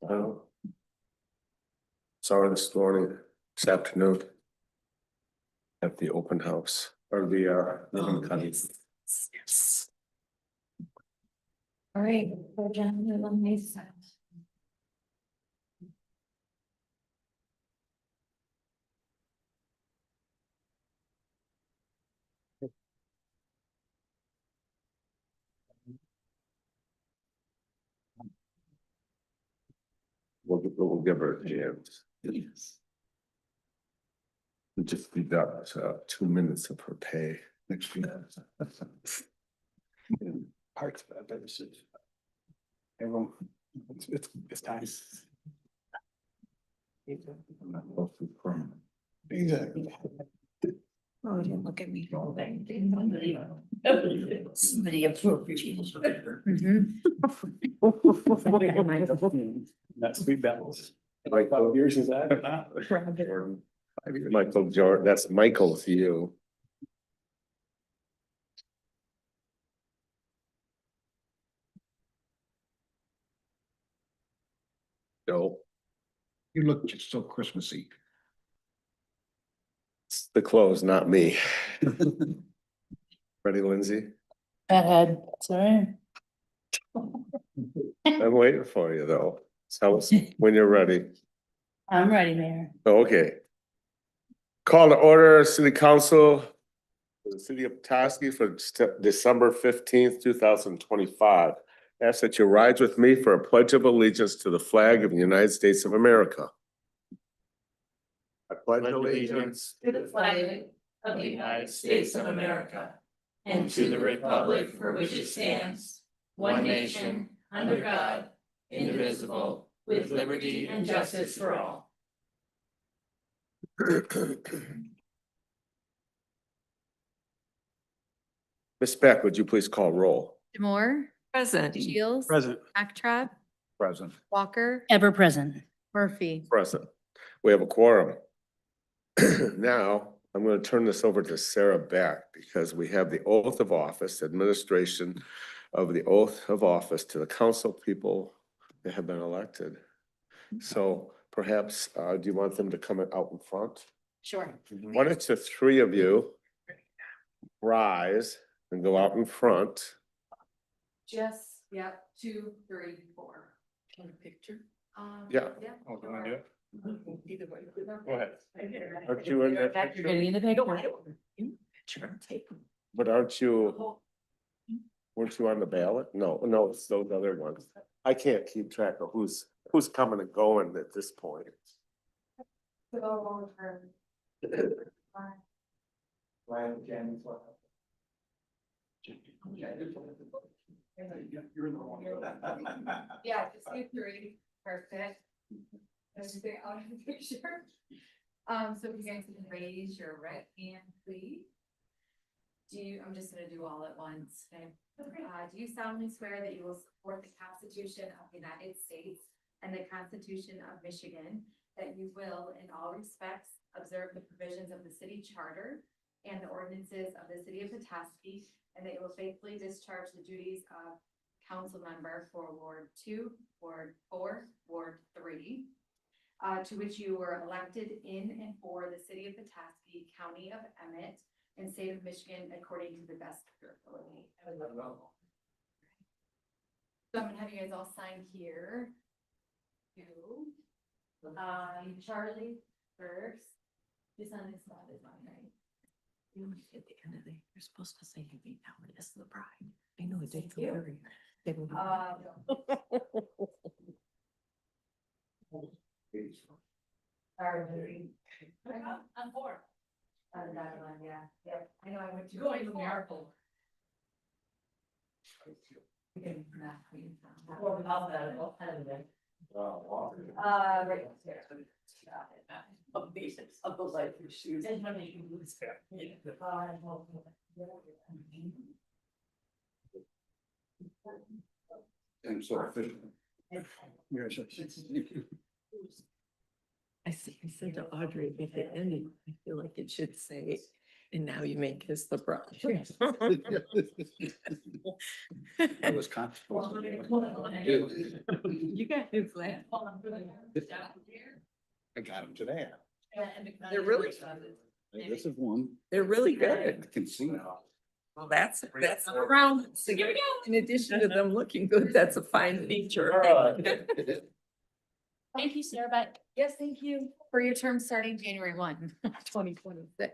Oh. Saw her this morning, this afternoon. At the open house or the ribbon cutting. Yes. All right, go down to the nice side. We'll give her a chance. Yes. Just deduct 2 minutes of her pay next year. Parts of that, but it's just. Everyone, it's time. Exactly. Oh, don't look at me. Somebody appropriate. That sweet balance. Like 5 years is that? Michael Jordan, that's Michael to you. No, You look just so Christmassy. it's the clothes, not me. Ready, Lindsay? Ahead, sorry. I'm waiting for you though. Tell us when you're ready. I'm ready, Mayor. Okay. Call to order City Council for the City of Petoskey for December 15th, 2025. Ask that you rise with me for a pledge of allegiance to the flag of the United States of America. I pledge allegiance To the flag of the United States of America and to the republic for which it stands, one nation, under God, indivisible, with liberty and justice for all. Ms. Beck, would you please call roll? Demore, Present. Shields. Present. Backtrap, Present. Walker, Ever present. Murphy. Present. We have a quorum. Now, I'm going to turn this over to Sarah Beck because we have the oath of office, administration of the oath of office to the council people that have been elected. So perhaps, do you want them to come out in front? Sure. Why don't the three of you rise and go out in front? Just, yep, 2, 3, 4. Can a picture? Yeah. Oh, do you wanna do it? Either way. Go ahead. Aren't you in that You're picture? getting in the picture. Picture, take them. But aren't you, weren't you on the ballot? No, no, it's those other ones. I can't keep track of who's coming and going at this point. You're in the wrong. Yeah, just do 3, perfect. Let's stay out of the picture. So if you guys can raise your right hand, please. I'm just gonna do all at once, okay? Do you solemnly swear that you will support the Constitution of the United States and the Constitution of Michigan, that you will, in all respects, observe the provisions of the city charter and the ordinances of the city of Petoskey, and that you will faithfully discharge the duties of council member for Ward 2, Ward 4, Ward 3, to which you were elected in and for the city of Petoskey, county of Emmett, and state of Michigan, according to the best of your ability. So I'm gonna have you guys all sign here. Charlie first. This on this spot is mine, right? You want to get the end of the, you're supposed to say you meet now with this the bride. I know it did Thank you. very. they will be- Sorry. I'm four. That one, yeah, yep, I know, I went to. Going to the miracle. Right upstairs. Of the life of shoes. I'm so efficient. I said to Audrey at the end, I feel like it should say, And now you make us the bride. That was controversial. You got his laugh. I got him today. They're really, This is one. they're really I good. can see now. Well, that's around. So in addition to them looking good, that's a fine feature. Thank you, Sarah Beck. Yes, thank you for your term starting January 1, 2026.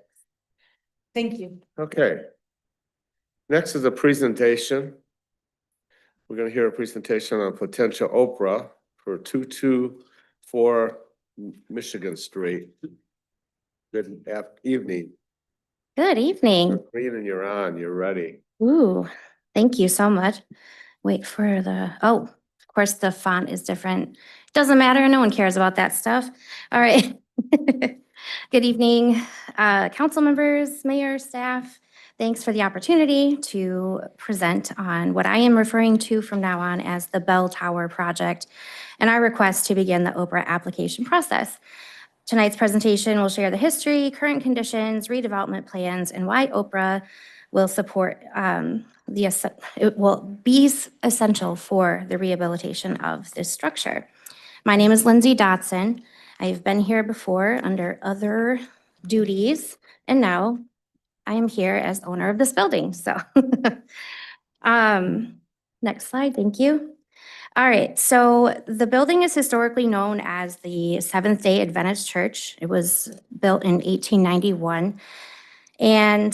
Thank you. Okay. Next is a presentation. We're gonna hear a presentation on potential Oprah for 224 Michigan Street. Good evening. Good evening. Green and you're on, you're ready. Ooh, thank you so much. Wait for the, oh, of course, the font is different. Doesn't matter. No one cares about that stuff. All right. Good evening, council members, mayor, staff. Thanks for the opportunity to present on what I am referring to from now on as the Bell Tower project and our request to begin the Oprah application process. Tonight's presentation will share the history, current conditions, redevelopment plans, and why Oprah will support it will be essential for the rehabilitation of this structure. My name is Lindsay Dotson. I've been here before under other duties, and now I am here as owner of this building. So, next slide, thank you. All right, so the building is historically known as the Seventh-day Adventist Church. It was built in 1891. And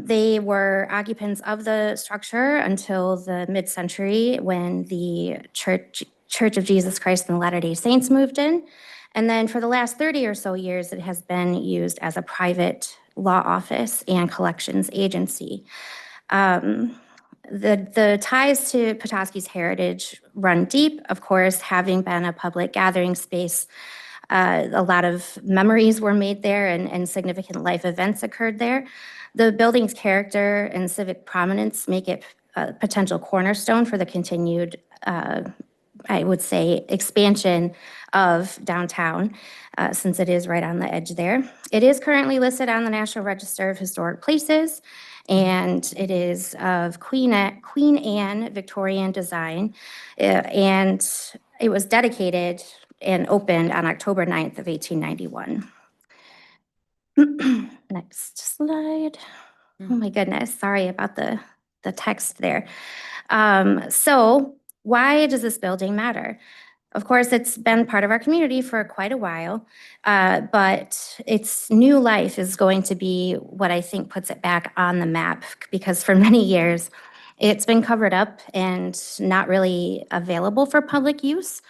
they were occupants of the structure until the mid-century when the Church of Jesus Christ and Latter-day Saints moved in. And then for the last 30 or so years, it has been used as a private law office and collections agency. The ties to Petoskey's heritage run deep, of course, having been a public gathering space. A lot of memories were made there and significant life events occurred there. The building's character and civic prominence make it a potential cornerstone for the continued, I would say, expansion of downtown, since it is right on the edge there. It is currently listed on the National Register of Historic Places, and it is of Queen Anne Victorian design, and it was dedicated and opened on October 9th of 1891. Next slide. Oh my goodness, sorry about the text there. So why does this building matter? Of course, it's been part of our community for quite a while, but its new life is going to be what I think puts it back on the map, because for many years, it's been covered up and not really available for public use,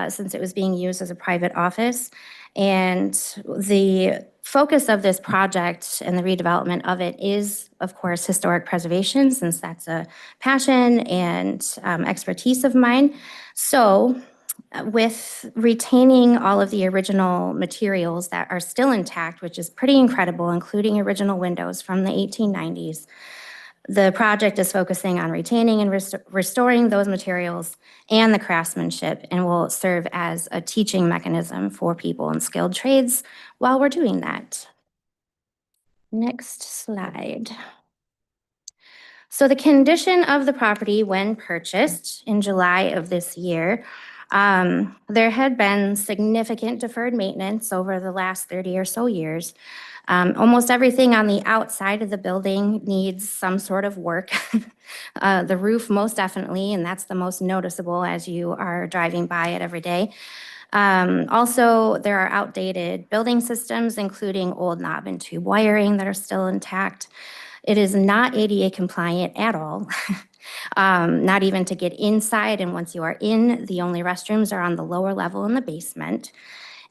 since it was being used as a private office. And the focus of this project and the redevelopment of it is, of course, historic preservation, since that's a passion and expertise of mine. So with retaining all of the original materials that are still intact, which is pretty incredible, including original windows from the 1890s, the project is focusing on retaining and restoring those materials and the craftsmanship, and will serve as a teaching mechanism for people in skilled trades while we're doing that. Next slide. So the condition of the property when purchased in July of this year, there had been significant deferred maintenance over the last 30 or so years. Almost everything on the outside of the building needs some sort of work. The roof most definitely, and that's the most noticeable as you are driving by it every day. Also, there are outdated building systems, including old knob and tube wiring that are still intact. It is not ADA compliant at all, not even to get inside. And once you are in, the only restrooms are on the lower level in the basement.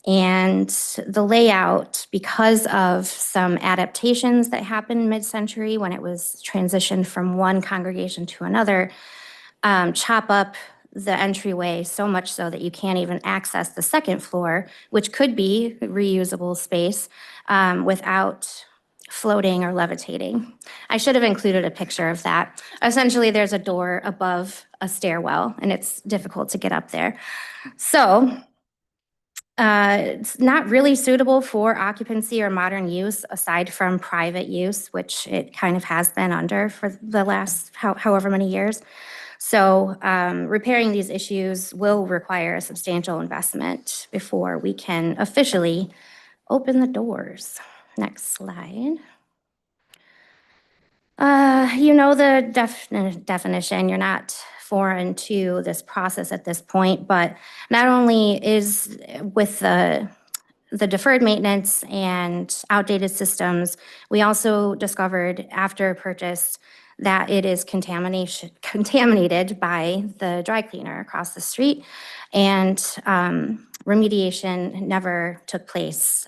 And the layout, because of some adaptations that happened mid-century when it was transitioned from one congregation to another, chop up the entryway so much so that you can't even access the second floor, which could be reusable space, without floating or levitating. I should have included a picture of that. Essentially, there's a door above a stairwell, and it's difficult to get up there. So It's not really suitable for occupancy or modern use aside from private use, which it kind of has been under for the last however many years. So repairing these issues will require a substantial investment before we can officially open the doors. Next slide. You know the definition, you're not foreign to this process at this point, but not only is with the deferred maintenance and outdated systems, we also discovered after purchase that it is contaminated by the dry cleaner across the street. And remediation never took place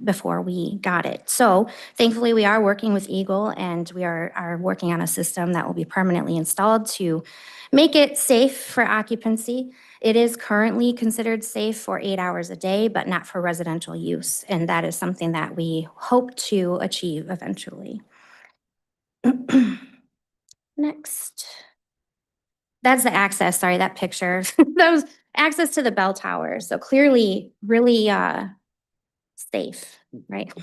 before we got it. So thankfully, we are working with Eagle and we are working on a system that will be permanently installed to make it safe for occupancy. It is currently considered safe for 8 hours a day, but not for residential use. And that is something that we hope to achieve eventually. Next. That's the access, sorry, that picture. That was access to the bell tower. So clearly really safe, right?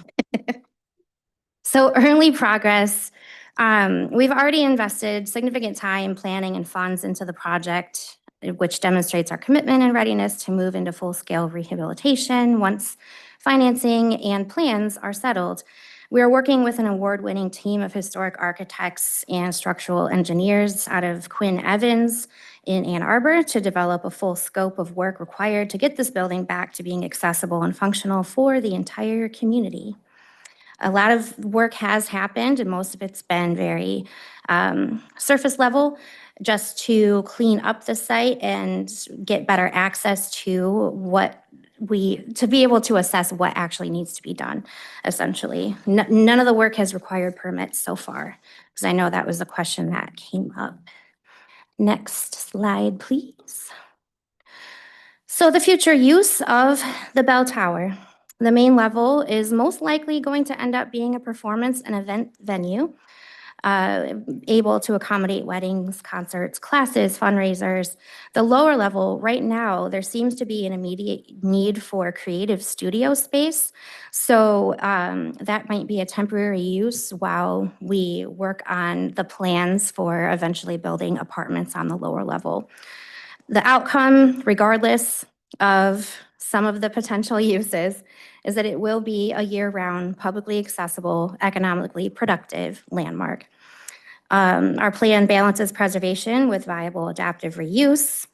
So early progress. We've already invested significant time, planning, and funds into the project, which demonstrates our commitment and readiness to move into full-scale rehabilitation once financing and plans are settled. We are working with an award-winning team of historic architects and structural engineers out of Quinn Evans in Ann Arbor to develop a full scope of work required to get this building back to being accessible and functional for the entire community. A lot of work has happened, and most of it's been very surface level, just to clean up the site and get better access to to be able to assess what actually needs to be done, essentially. None of the work has required permits so far, because I know that was a question that came up. Next slide, please. So the future use of the bell tower. The main level is most likely going to end up being a performance and event venue, able to accommodate weddings, concerts, classes, fundraisers. The lower level, right now, there seems to be an immediate need for creative studio space. So that might be a temporary use while we work on the plans for eventually building apartments on the lower level. The outcome, regardless of some of the potential uses, is that it will be a year-round, publicly accessible, economically productive landmark. Our plan balances preservation with viable adaptive reuse.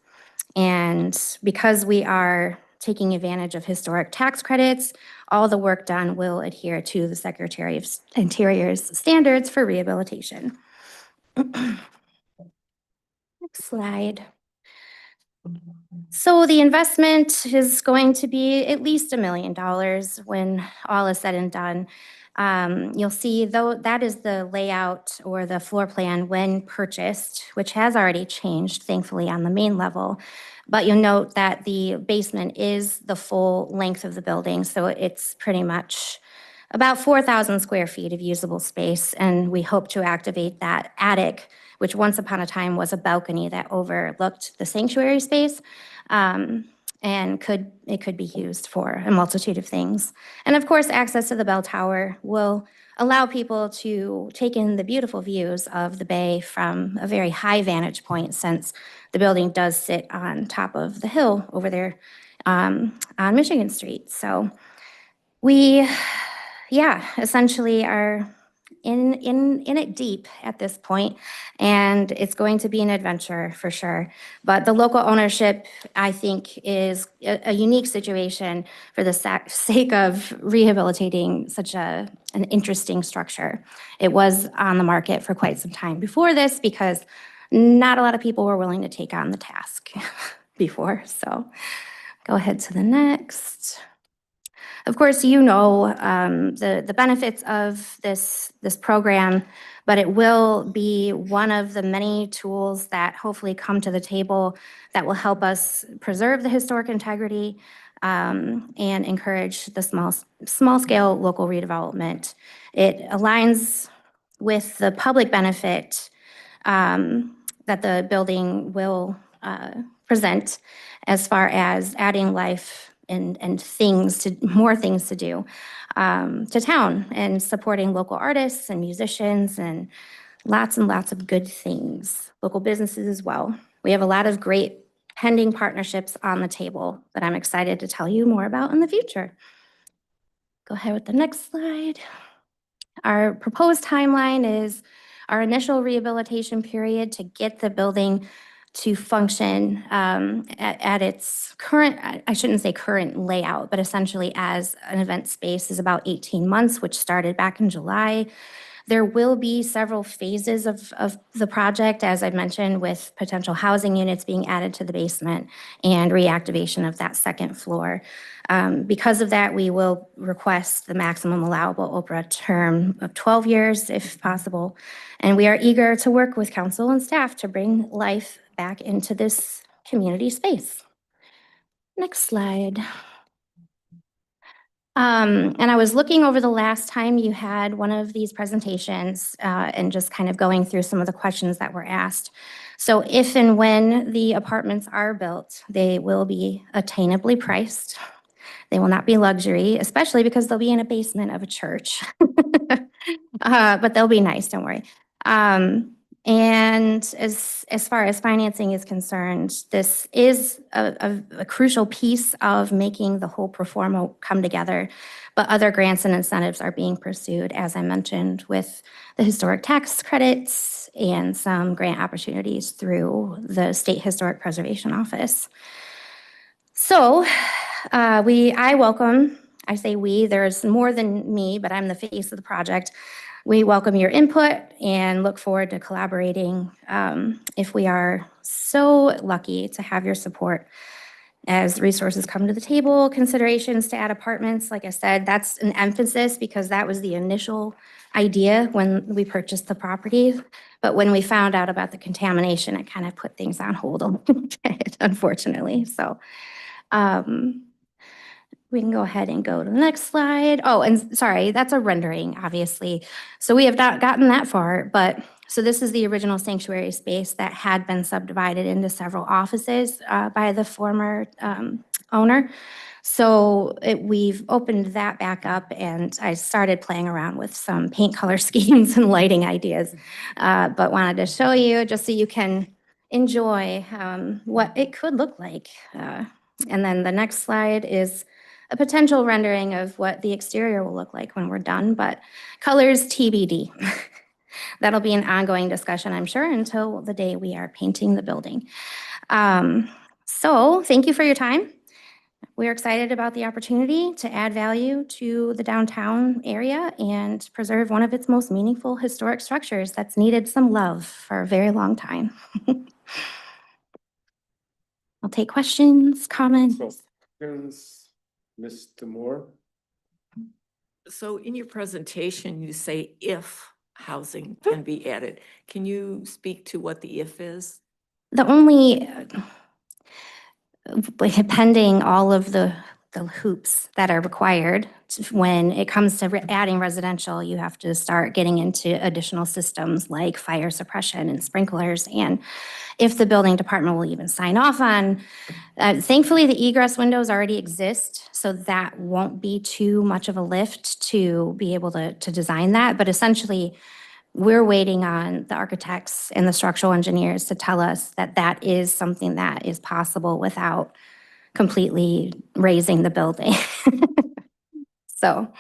And because we are taking advantage of historic tax credits, all the work done will adhere to the Secretary of Interior's standards for rehabilitation. Next slide. So the investment is going to be at least $1 million when all is said and done. You'll see, though, that is the layout or the floor plan when purchased, which has already changed, thankfully, on the main level. But you'll note that the basement is the full length of the building, so it's pretty much about 4,000 square feet of usable space, and we hope to activate that attic, which once upon a time was a balcony that overlooked the sanctuary space, and it could be used for a multitude of things. And of course, access to the bell tower will allow people to take in the beautiful views of the bay from a very high vantage point, since the building does sit on top of the hill over there on Michigan Street. So we, essentially are in it deep at this point, and it's going to be an adventure for sure. But the local ownership, I think, is a unique situation for the sake of rehabilitating such an interesting structure. It was on the market for quite some time before this because not a lot of people were willing to take on the task before. So go ahead to the next. Of course, you know the benefits of this program, but it will be one of the many tools that hopefully come to the table that will help us preserve the historic integrity and encourage the small-scale local redevelopment. It aligns with the public benefit that the building will present as far as adding life and more things to do to town, and supporting local artists and musicians and lots of good things, local businesses as well. We have a lot of great pending partnerships on the table that I'm excited to tell you more about in the future. Go ahead with the next slide. Our proposed timeline is our initial rehabilitation period to get the building to function at its current, I shouldn't say current layout, but essentially as an event space is about 18 months, which started back in July. There will be several phases of the project, as I mentioned, with potential housing units being added to the basement and reactivation of that second floor. Because of that, we will request the maximum allowable OPRA term of 12 years if possible. And we are eager to work with council and staff to bring life back into this community space. Next slide. And I was looking over the last time you had one of these presentations and just kind of going through some of the questions that were asked. So if and when the apartments are built, they will be attainably priced. They will not be luxury, especially because they'll be in a basement of a church. But they'll be nice, don't worry. And as far as financing is concerned, this is a crucial piece of making the whole pro forma come together. But other grants and incentives are being pursued, as I mentioned, with the historic tax credits and some grant opportunities through the State Historic Preservation Office. So I welcome, I say we, there's more than me, but I'm the face of the project. We welcome your input and look forward to collaborating if we are so lucky to have your support as resources come to the table. Considerations to add apartments, like I said, that's an emphasis because that was the initial idea when we purchased the property. But when we found out about the contamination, it kind of put things on hold a little bit, unfortunately. So we can go ahead and go to the next slide. Oh, and sorry, that's a rendering, obviously. So we have not gotten that far, but so this is the original sanctuary space that had been subdivided into several offices by the former owner. So we've opened that back up, and I started playing around with some paint color schemes and lighting ideas, but wanted to show you just so you can enjoy what it could look like. And then the next slide is a potential rendering of what the exterior will look like when we're done, but colors TBD. That'll be an ongoing discussion, I'm sure, until the day we are painting the building. So thank you for your time. We're excited about the opportunity to add value to the downtown area and preserve one of its most meaningful historic structures that's needed some love for a very long time. I'll take questions, comments. Mr. Moore? So in your presentation, you say if housing can be added. Can you speak to what the if is? The only, pending all of the hoops that are required when it comes to adding residential, you have to start getting into additional systems like fire suppression and sprinklers. And if the building department will even sign off on, thankfully the egress windows already exist, so that won't be too much of a lift to be able to design that. But essentially, we're waiting on the architects and the structural engineers to tell us that that is something that is possible without completely raising the building. So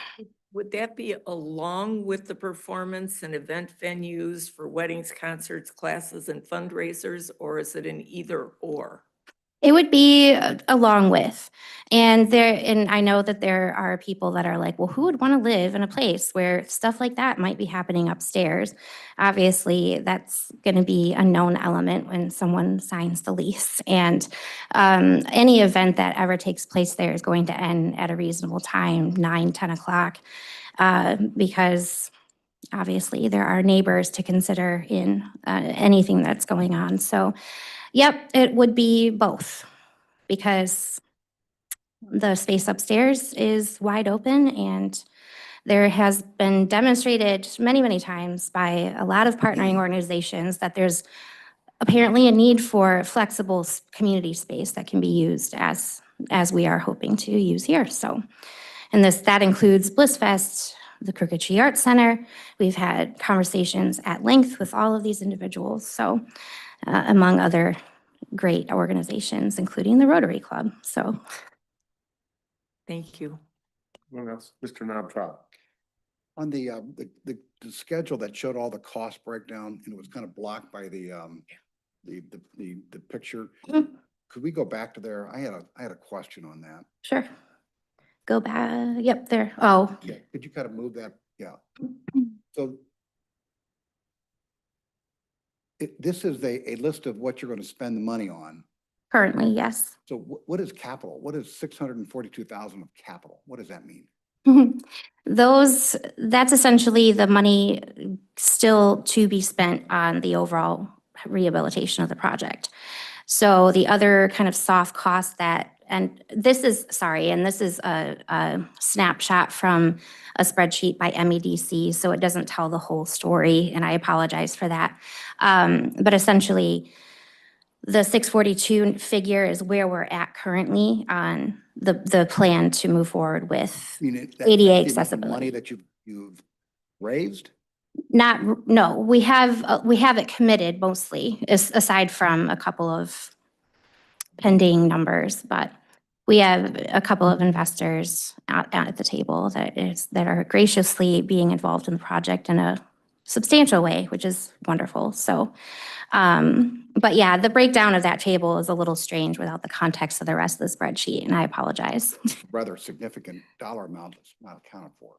Would that be along with the performance and event venues for weddings, concerts, classes, and fundraisers, or is it an either or? it would be along with, and I know that there are people that are like, well, who would want to live in a place where stuff like that might be happening upstairs? Obviously, that's going to be a known element when someone signs the lease. And any event that ever takes place there is going to end at a reasonable time, 9, 10 o'clock, because obviously there are neighbors to consider in anything that's going on. So yep, it would be both, because the space upstairs is wide open, and there has been demonstrated many, many times by a lot of partnering organizations that there's apparently a need for flexible community space that can be used as we are hoping to use here. So, and that includes Bliss Fest, the Crooked Tree Arts Center. We've had conversations at length with all of these individuals. So, among other great organizations, including the Rotary Club. So, Thank you. What else? Mr. Knobtrop. On the schedule that showed all the cost breakdown and it was kind of blocked by the picture. Mhm. Could we go back to there? I had a question on that. sure. Go back. Yep, there. Oh, Yeah, could you kind of move that? Yeah. So this is a list of what you're going to spend the money on. currently, yes. So what is capital? What is 642,000 of capital? What does that mean? That's essentially the money still to be spent on the overall rehabilitation of the project. So the other kind of soft costs and this is a snapshot from a spreadsheet by MEDC, so it doesn't tell the whole story, and I apologize for that. But essentially, the 642 figure is where we're at currently on the plan to move forward with I mean, ADA that's the amount of accessibility. money that you've raised? No, we have it committed mostly, aside from a couple of pending numbers, but we have a couple of investors out at the table that are graciously being involved in the project in a substantial way, which is wonderful. So, but yeah, the breakdown of that table is a little strange without the context of the rest of the spreadsheet, and I apologize. Rather significant dollar amount that's not accounted for.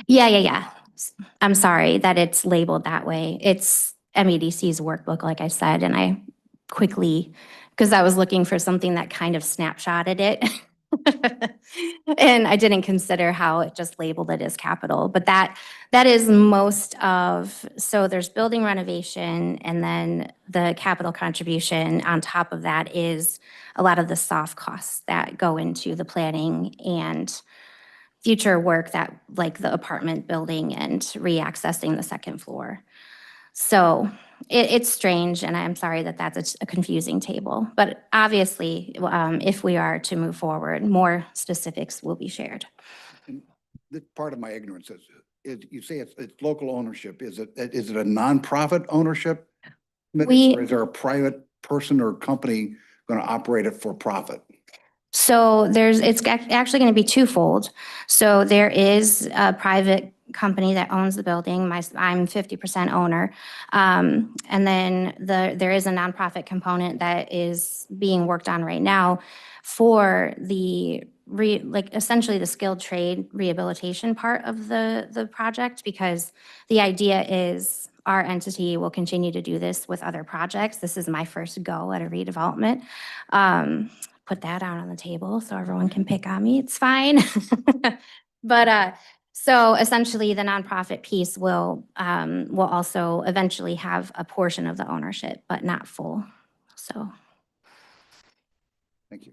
Yeah. I'm sorry that it's labeled that way. It's MEDC's workbook, like I said, and I quickly, because I was looking for something that kind of snapshotted it. And I didn't consider how it just labeled it as capital, but that is most of, so there's building renovation and then the capital contribution on top of that is a lot of the soft costs that go into the planning and future work that like the apartment building and reaccessing the second floor. So it's strange, and I'm sorry that that's a confusing table. But obviously, if we are to move forward, more specifics will be shared. And this part of my ignorance is you say it's local ownership. Is it a nonprofit ownership? Or is there a private person or company going to operate it for profit? So it's actually going to be twofold. So there is a private company that owns the building. I'm 50% owner. And then there is a nonprofit component that is being worked on right now for the essentially the skilled trade rehabilitation part of the project, because the idea is our entity will continue to do this with other projects. This is my first go at a redevelopment. Put that out on the table so everyone can pick on me. It's fine. But so essentially the nonprofit piece will also eventually have a portion of the ownership, but not full. So. Thank you.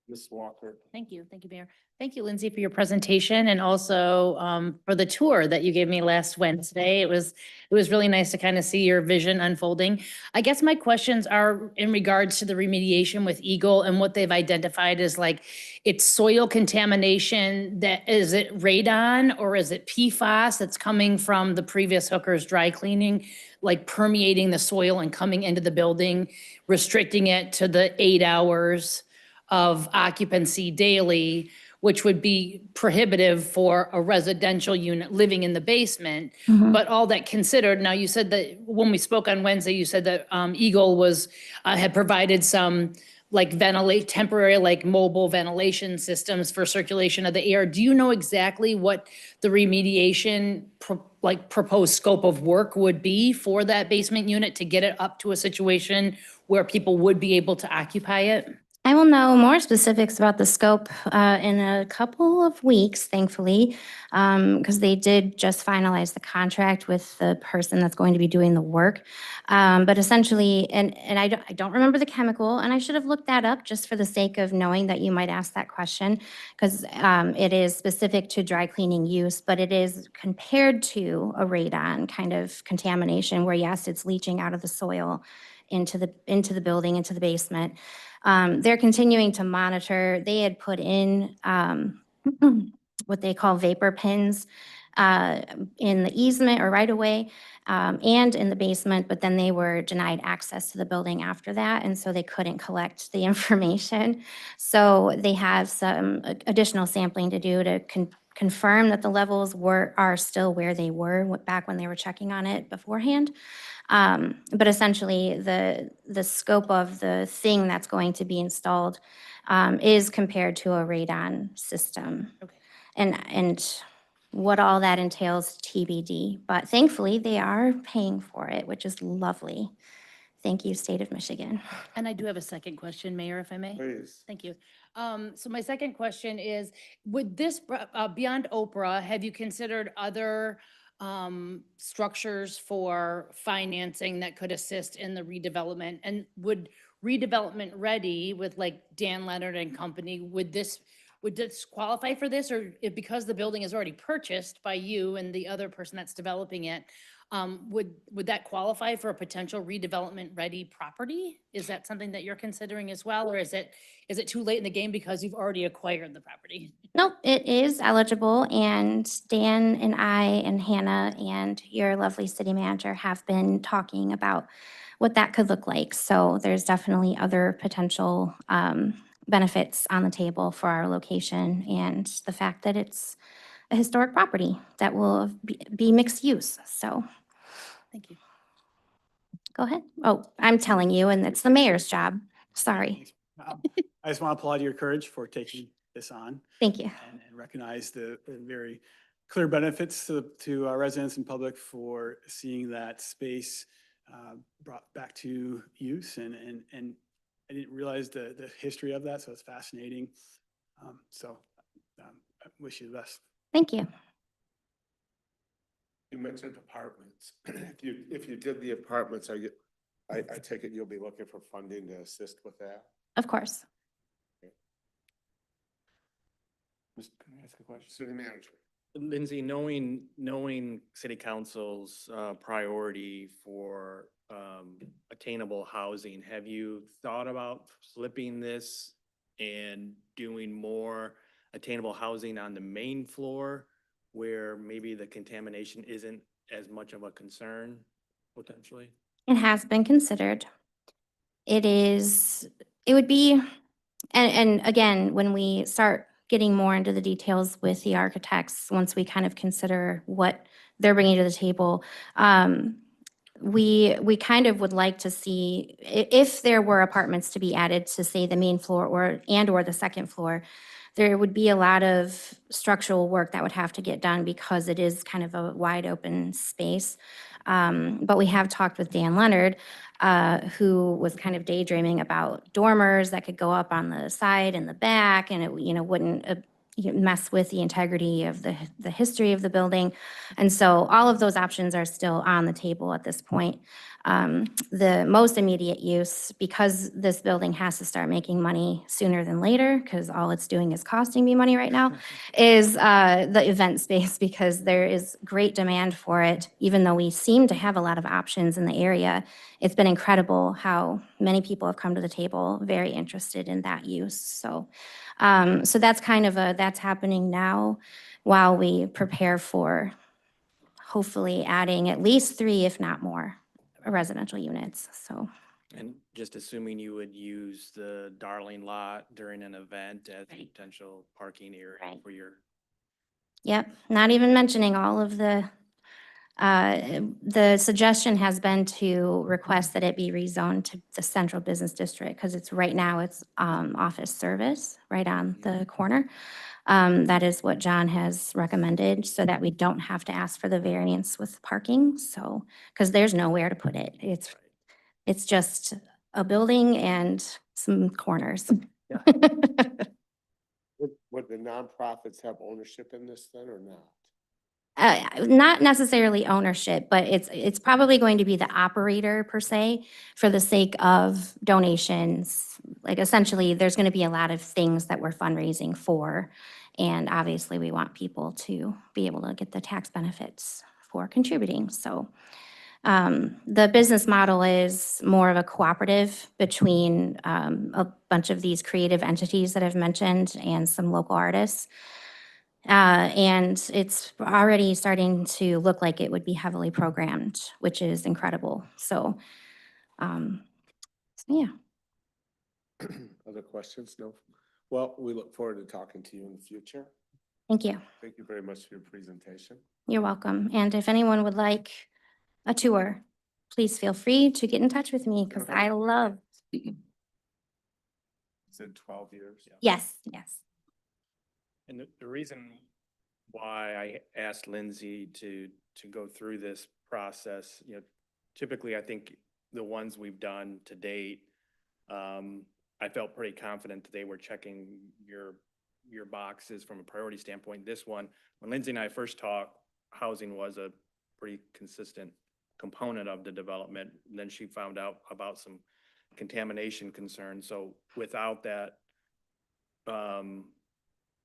Ms. Walker. Thank you, Mayor. Thank you, Lindsay, for your presentation and also for the tour that you gave me last Wednesday. It was really nice to kind of see your vision unfolding. I guess my questions are in regards to the remediation with Eagle and what they've identified as like it's soil contamination. That is it radon or is it PFAS that's coming from the previous hookers dry cleaning, like permeating the soil and coming into the building, restricting it to the 8 hours of occupancy daily, which would be prohibitive for a residential unit living in the basement. But all that considered, now you said that when we spoke on Wednesday, you said that Eagle had provided some like temporary like mobile ventilation systems for circulation of the air. Do you know exactly what the remediation proposed scope of work would be for that basement unit to get it up to a situation where people would be able to occupy it? I will know more specifics about the scope in a couple of weeks, thankfully, because they did just finalize the contract with the person that's going to be doing the work. But essentially, and I don't remember the chemical, and I should have looked that up just for the sake of knowing that you might ask that question, because it is specific to dry cleaning use, but it is compared to a radon kind of contamination where, yes, it's leaching out of the soil into the building, into the basement. They're continuing to monitor. They had put in what they call vapor pins in the easement or right away and in the basement, but then they were denied access to the building after that, and so they couldn't collect the information. So they have some additional sampling to do to confirm that the levels are still where they were back when they were checking on it beforehand. But essentially, the scope of the thing that's going to be installed is compared to a radon system. Okay. And what all that entails TBD, but thankfully they are paying for it, which is lovely. Thank you, State of Michigan. And I do have a second question, Mayor, if I may. Please. Thank you. So my second question is, would this, beyond Oprah, have you considered other structures for financing that could assist in the redevelopment? And would redevelopment ready with like Dan Leonard and company, would this qualify for this? Or if, because the building is already purchased by you and the other person that's developing it, would that qualify for a potential redevelopment ready property? Is that something that you're considering as well? Or is it too late in the game because you've already acquired the property? Nope, it is eligible, and Dan and I and Hannah and your lovely city manager have been talking about what that could look like. So there's definitely other potential benefits on the table for our location and the fact that it's a historic property that will be mixed use. So Thank you. go ahead. Oh, I'm telling you, and it's the mayor's job. Sorry. I just want to applaud your courage for taking this on Thank you. and recognize the very clear benefits to our residents and public for seeing that space brought back to use. And I didn't realize the history of that, so it's fascinating. I wish you the best. Thank you. You mentioned apartments. If you did the apartments, I take it you'll be looking for funding to assist with that? Of course. Can I ask a question? City manager. Lindsay, knowing city council's priority for attainable housing, have you thought about flipping this and doing more attainable housing on the main floor where maybe the contamination isn't as much of a concern potentially? It has been considered. It would be, and again, when we start getting more into the details with the architects, once we kind of consider what they're bringing to the table, we kind of would like to see, if there were apartments to be added to, say, the main floor or the second floor, there would be a lot of structural work that would have to get done because it is kind of a wide open space. But we have talked with Dan Leonard, who was kind of daydreaming about dormers that could go up on the side and the back, and it, wouldn't mess with the integrity of the history of the building. And so all of those options are still on the table at this point. The most immediate use, because this building has to start making money sooner than later, because all it's doing is costing me money right now, is the event space, because there is great demand for it. Even though we seem to have a lot of options in the area, it's been incredible how many people have come to the table very interested in that use. So that's kind of that's happening now while we prepare for hopefully adding at least 3, if not more, residential units. So. And just assuming you would use the Darling lot during an event as a Right. potential parking area Right. for your. Yep, not even mentioning all of the suggestion has been to request that it be rezoned to the central business district, because it's right now it's office service right on the corner. That is what John has recommended, so that we don't have to ask for the variance with parking. So, because there's nowhere to put it. It's just a building and some corners. Would the nonprofits have ownership in this then or not? Not necessarily ownership, but it's probably going to be the operator per se for the sake of donations. Like essentially, there's going to be a lot of things that we're fundraising for. And obviously, we want people to be able to get the tax benefits for contributing. So the business model is more of a cooperative between a bunch of these creative entities that I've mentioned and some local artists. And it's already starting to look like it would be heavily programmed, which is incredible. So, yeah. Other questions? No? Well, we look forward to talking to you in the future. Thank you. Thank you very much for your presentation. You're welcome. And if anyone would like a tour, please feel free to get in touch with me because I love, Said 12 years. yes, yes. And the reason why I asked Lindsay to go through this process, typically I think the ones we've done to date, I felt pretty confident that they were checking your boxes from a priority standpoint. This one, when Lindsay and I first talked, housing was a pretty consistent component of the development. And then she found out about some contamination concerns. So without that,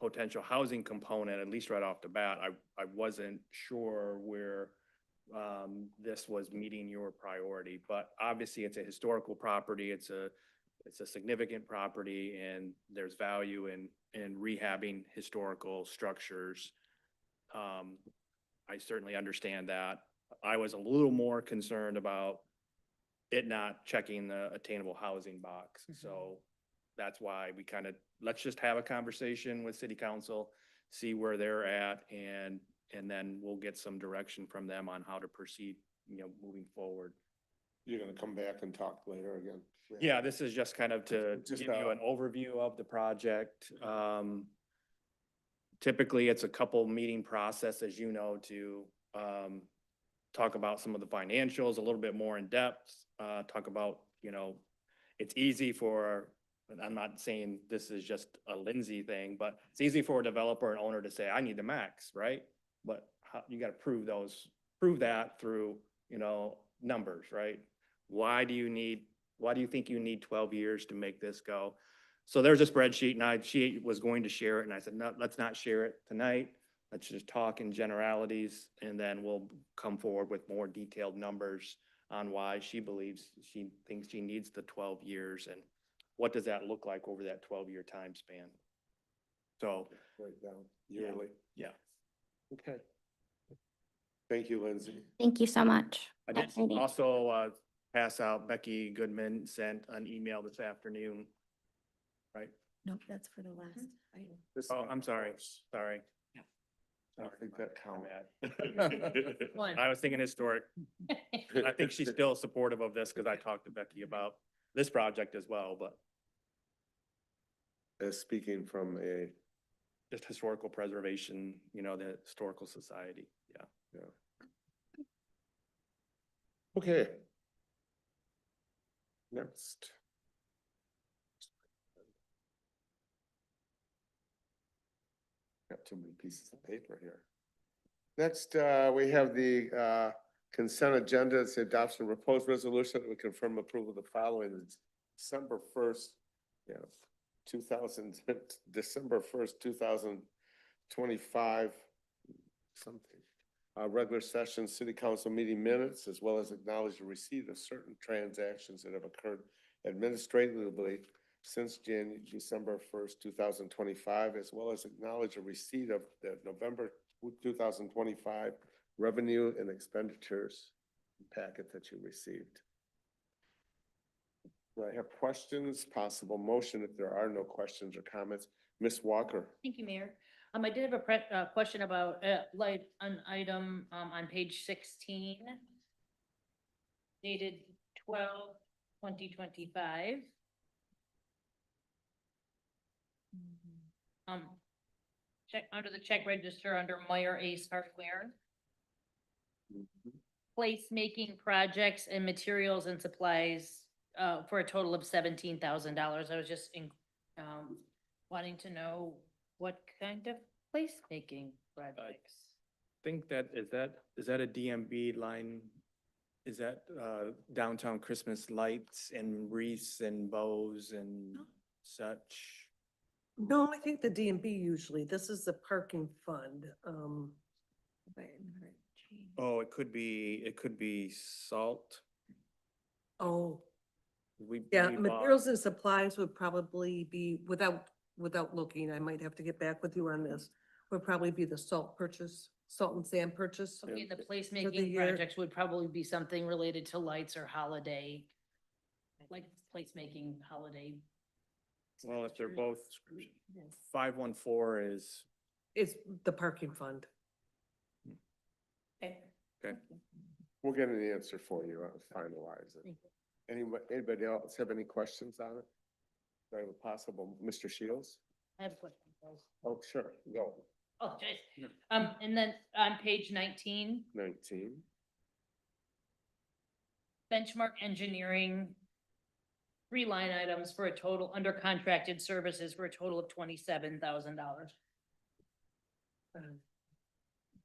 potential housing component, at least right off the bat, I wasn't sure where this was meeting your priority, but obviously it's a historical property. It's a significant property and there's value in rehabbing historical structures. I certainly understand that. I was a little more concerned about it not checking the attainable housing box. So that's why we let's just have a conversation with city council, see where they're at, and then we'll get some direction from them on how to proceed, moving forward. You're gonna come back and talk later again? Yeah, this is just kind of to Just, give you an overview of the project. Typically, it's a couple meeting process, as you know, to talk about some of the financials a little bit more in depth, talk about, it's easy for, I'm not saying this is just a Lindsay thing, but it's easy for a developer and owner to say, I need the max, right? But you gotta prove that through, numbers, right? Why do you think you need 12 years to make this go? So there's a spreadsheet and she was going to share it and I said, no, let's not share it tonight. Let's just talk in generalities and then we'll come forward with more detailed numbers on why she thinks she needs the 12 years and what does that look like over that 12-year time span? So, Right down yearly. yeah. Okay. Thank you, Lindsay. Thank you so much. I did That's exciting. also pass out, Becky Goodman sent an email this afternoon, right? Nope, that's for the last item. Oh, I'm sorry. I think that counts. One. I was thinking historic. I think she's still supportive of this because I talked to Becky about this project as well, but Speaking from a, just historical preservation, the Historical Society. Yeah. okay. Next. Got too many pieces of paper here. Next, we have the consent agenda. It's the adoption of proposed resolution that would confirm approval of the following. December 1st, 2025, something. Regular session city council meeting minutes, as well as acknowledge the receipt of certain transactions that have occurred administratively since December 1st, 2025, as well as acknowledge a receipt of the November 2025 revenue and expenditures packet that you received. Do I have questions, possible motion if there are no questions or comments? Ms. Walker? Thank you, Mayor. I did have a question about like an item on page 16 dated 12/2025. Check under the check register under Meyer Ace Hardware. Placemaking projects and materials and supplies for a total of $17,000. I was just wanting to know what kind of placemaking projects. Think that, is that a DMB line? Is that, downtown Christmas lights and wreaths and bows and such? No, I think the DMB usually, this is the parking fund. Oh, it could be salt. Oh, We. yeah, we bought- materials and supplies would probably be, without looking, I might have to get back with you on this, would probably be the salt purchase, salt and sand purchase. Okay, the For the placemaking year. projects would probably be something related to lights or holiday, like placemaking holiday. Well, if they're both, Yes. 514 is, It's the parking fund. Okay. Okay. We'll get an answer for you, finalize it. Thank you. Anybody else have any questions on it? Do I have a possible, Mr. Shields? I have a question. guys. Oh, sure, go, Oh, jeez. And then on page 19, 19. benchmark engineering, 3 line items for a total under contracted services for a total of $27,000.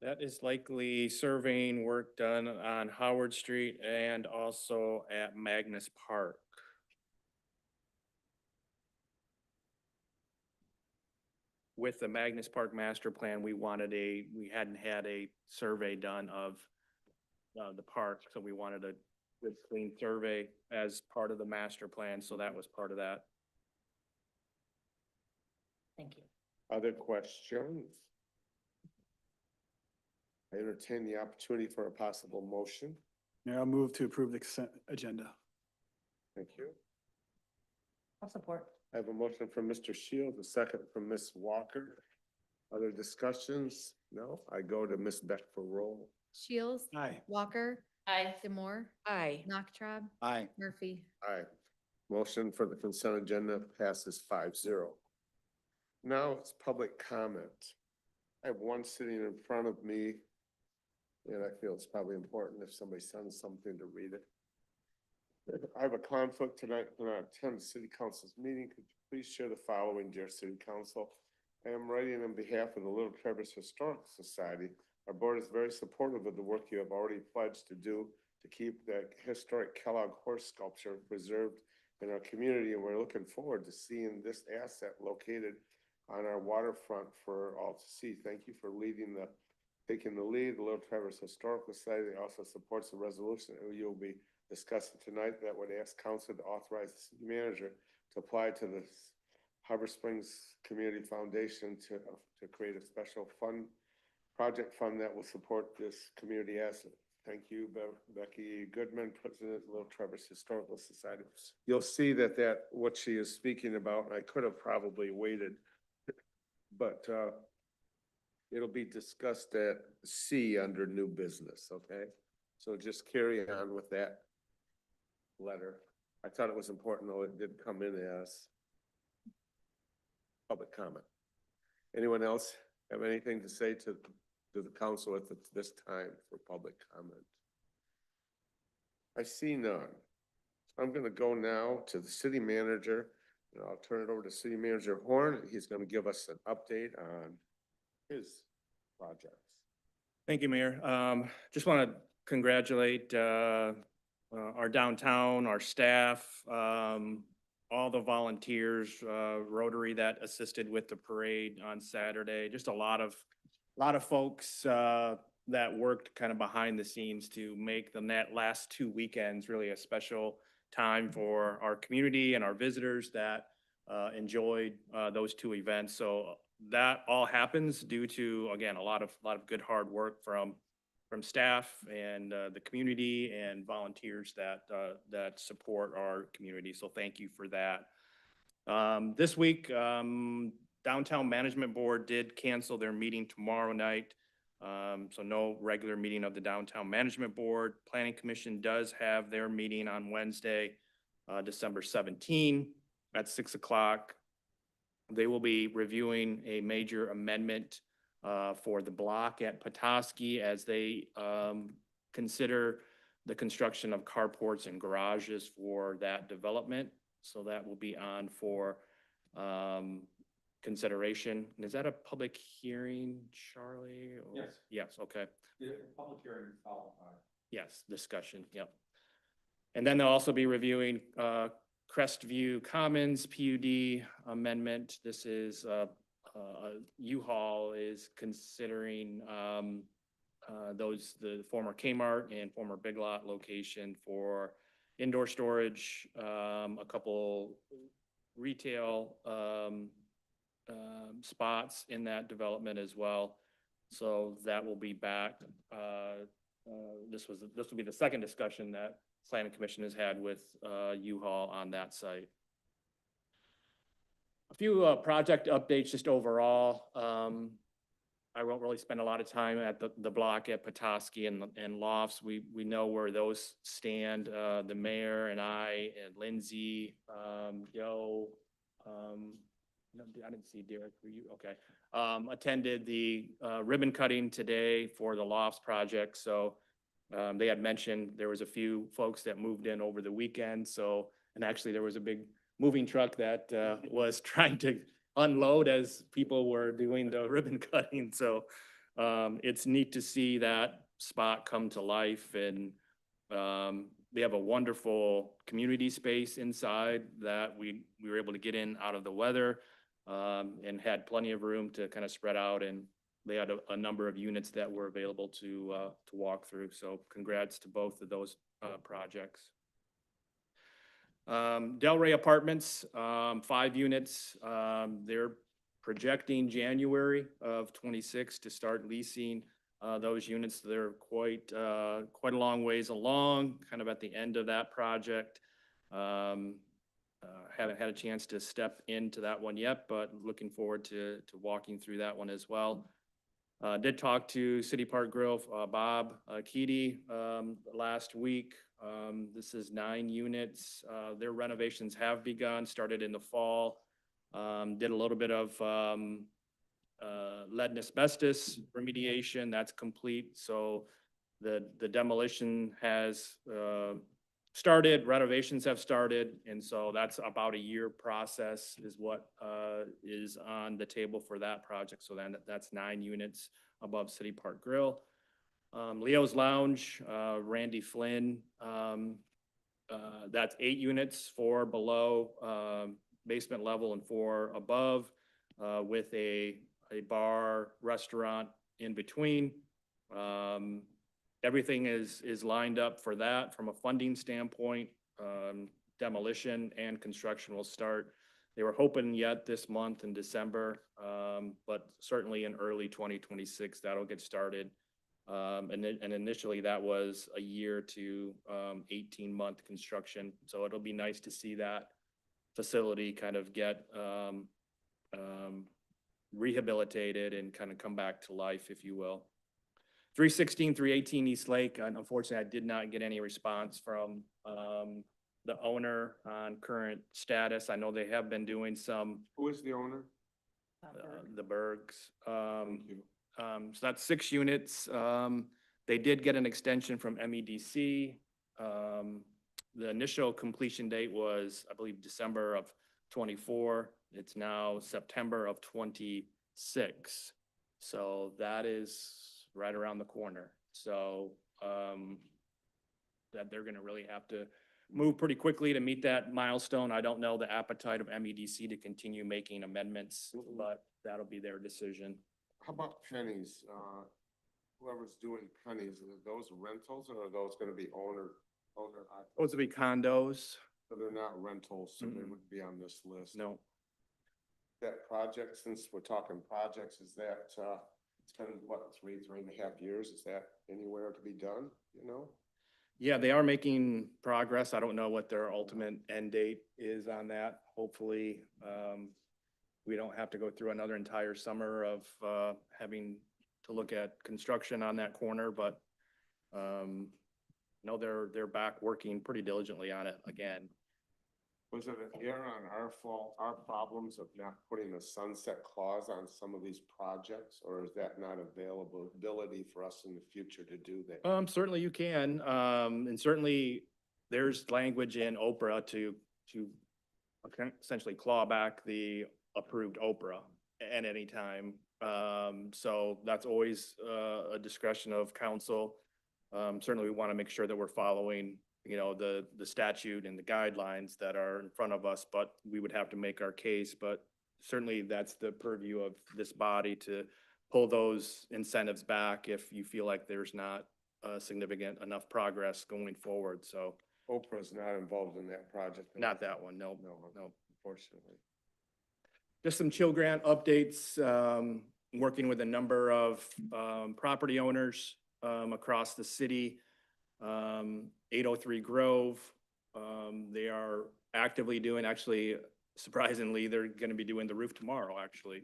that is likely surveying work done on Howard Street and also at Magnus Park. With the Magnus Park master plan, we hadn't had a survey done of the park, so we wanted a good clean survey as part of the master plan, so that was part of that. Thank you. Other questions? I entertain the opportunity for a possible motion. Mayor, I'll move to approve the consent agenda. Thank you. I'll support. I have a motion from Mr. Shields, a second from Ms. Walker. Other discussions? No, I go to Ms. Beck for roll. Shields. Aye. Walker. Aye. Demore. Aye. Knocktrab. Aye. Murphy. Aye. Motion for the consent agenda passes 5-0. Now it's public comment. I have one sitting in front of me, and I feel it's probably important if somebody sends something to read it. I have a conflict tonight when I attend the city council's meeting. Could you please share the following, dear city council? I am writing on behalf of the Little Traverse Historical Society. Our board is very supportive of the work you have already pledged to do to keep the historic Kellogg horse sculpture preserved in our community, and we're looking forward to seeing this asset located on our waterfront for all to see. Thank you for taking the lead. The Little Traverse Historical Society also supports the resolution that you'll be discussing tonight that would ask council to authorize the city manager to apply to the Harbor Springs Community Foundation to create a special project fund that will support this community asset. Thank you, Becky Goodman, President of Little Traverse Historical Society. You'll see that what she is speaking about, I could have probably waited, but it'll be discussed at C under new business, okay? So just carry on with that letter. I thought it was important, though it did come in as public comment. Anyone else have anything to say to the council at this time for public comment? I see none. I'm gonna go now to the city manager, and I'll turn it over to City Manager Horn. He's gonna give us an update on his projects. Thank you, Mayor. Just want to congratulate our downtown, our staff, all the volunteers, Rotary that assisted with the parade on Saturday. Just a lot of folks that worked kind of behind the scenes to make the last 2 weekends really a special time for our community and our visitors that enjoyed those 2 events. So that all happens due to, again, a lot of good hard work from staff and the community and volunteers that support our community. So thank you for that. This week, Downtown Management Board did cancel their meeting tomorrow night. So no regular meeting of the Downtown Management Board. Planning Commission does have their meeting on Wednesday, December 17 at 6 o'clock. They will be reviewing a major amendment for the block at Petoskey as they consider the construction of carports and garages for that development. So that will be on for consideration. And is that a public hearing, Charlie? or- Yes. Yes, okay. The public hearing is followed by. Yes, discussion, yep. And then they'll also be reviewing Crestview Commons PUD amendment. This is U-Haul is considering the former Kmart and former Big Lot location for indoor storage, a couple retail spots in that development as well. So that will be back. This will be the second discussion that Planning Commission has had with U-Haul on that site. A few project updates just overall. I won't really spend a lot of time at the block at Petoskey and Lofts. We know where those stand. The mayor and I and Lindsay, Joe, no, I didn't see Derek. Were you? Okay. Attended the ribbon cutting today for the Lofts project. So they had mentioned there was a few folks that moved in over the weekend. So, and actually there was a big moving truck that was trying to unload as people were doing the ribbon cutting. So it's neat to see that spot come to life, and they have a wonderful community space inside that we were able to get in out of the weather and had plenty of room to kind of spread out, and they had a number of units that were available to walk through. So congrats to both of those projects. Delray Apartments, 5 units. They're projecting January of 26 to start leasing those units. They're quite a long ways along, kind of at the end of that project. Haven't had a chance to step into that one yet, but looking forward to walking through that one as well. Did talk to City Park Grill, Bob Keaty, last week. This is 9 units. Their renovations have begun, started in the fall. Did a little bit of lead and asbestos remediation. That's complete. So the demolition has started, renovations have started. And so that's about a year process is what is on the table for that project. So then that's 9 units above City Park Grill. Leo's Lounge, Randy Flynn, that's 8 units, 4 below basement level and 4 above, with a bar, restaurant in between. Everything is lined up for that from a funding standpoint. Demolition and construction will start. They were hoping yet this month in December, but certainly in early 2026, that'll get started. And initially that was a year to 18-month construction. So it'll be nice to see that facility kind of get rehabilitated and kind of come back to life, if you will. 316, 318 East Lake. Unfortunately, I did not get any response from the owner on current status. I know they have been doing some. Who is the owner? The Bergs. Thank you. So that's 6 units. They did get an extension from MEDC. The initial completion date was, I believe, December of 24. It's now September of 26. So that is right around the corner. So that they're gonna really have to move pretty quickly to meet that milestone. I don't know the appetite of MEDC to continue making amendments, but that'll be their decision. How about Pennies? Whoever's doing Pennies, are those rentals or are those gonna be owner? Those would be condos. So they're not rentals, so they Mm-mm. wouldn't be on this list. No. That project, since we're talking projects, is that, it's been what, 3.5 years? Is that anywhere to be done, you know? Yeah, they are making progress. I don't know what their ultimate end date is on that. Hopefully, we don't have to go through another entire summer of having to look at construction on that corner, but no, they're back working pretty diligently on it again. Was it an error on our fault, our problems of not putting a sunset clause on some of these projects? Or is that not availability for us in the future to do that? Certainly you can, and certainly there's language in Oprah to essentially claw back the approved Oprah at any time. So that's always a discretion of council. Certainly, we want to make sure that we're following, you know, the statute and the guidelines that are in front of us, but we would have to make our case. But certainly, that's the purview of this body to pull those incentives back if you feel like there's not significant enough progress going forward. So Oprah's not involved in that project. not that one, no, No. no, unfortunately. Just some Chill Grant updates, working with a number of property owners across the city. 803 Grove, they are actively doing, actually, surprisingly, they're going to be doing the roof tomorrow, actually.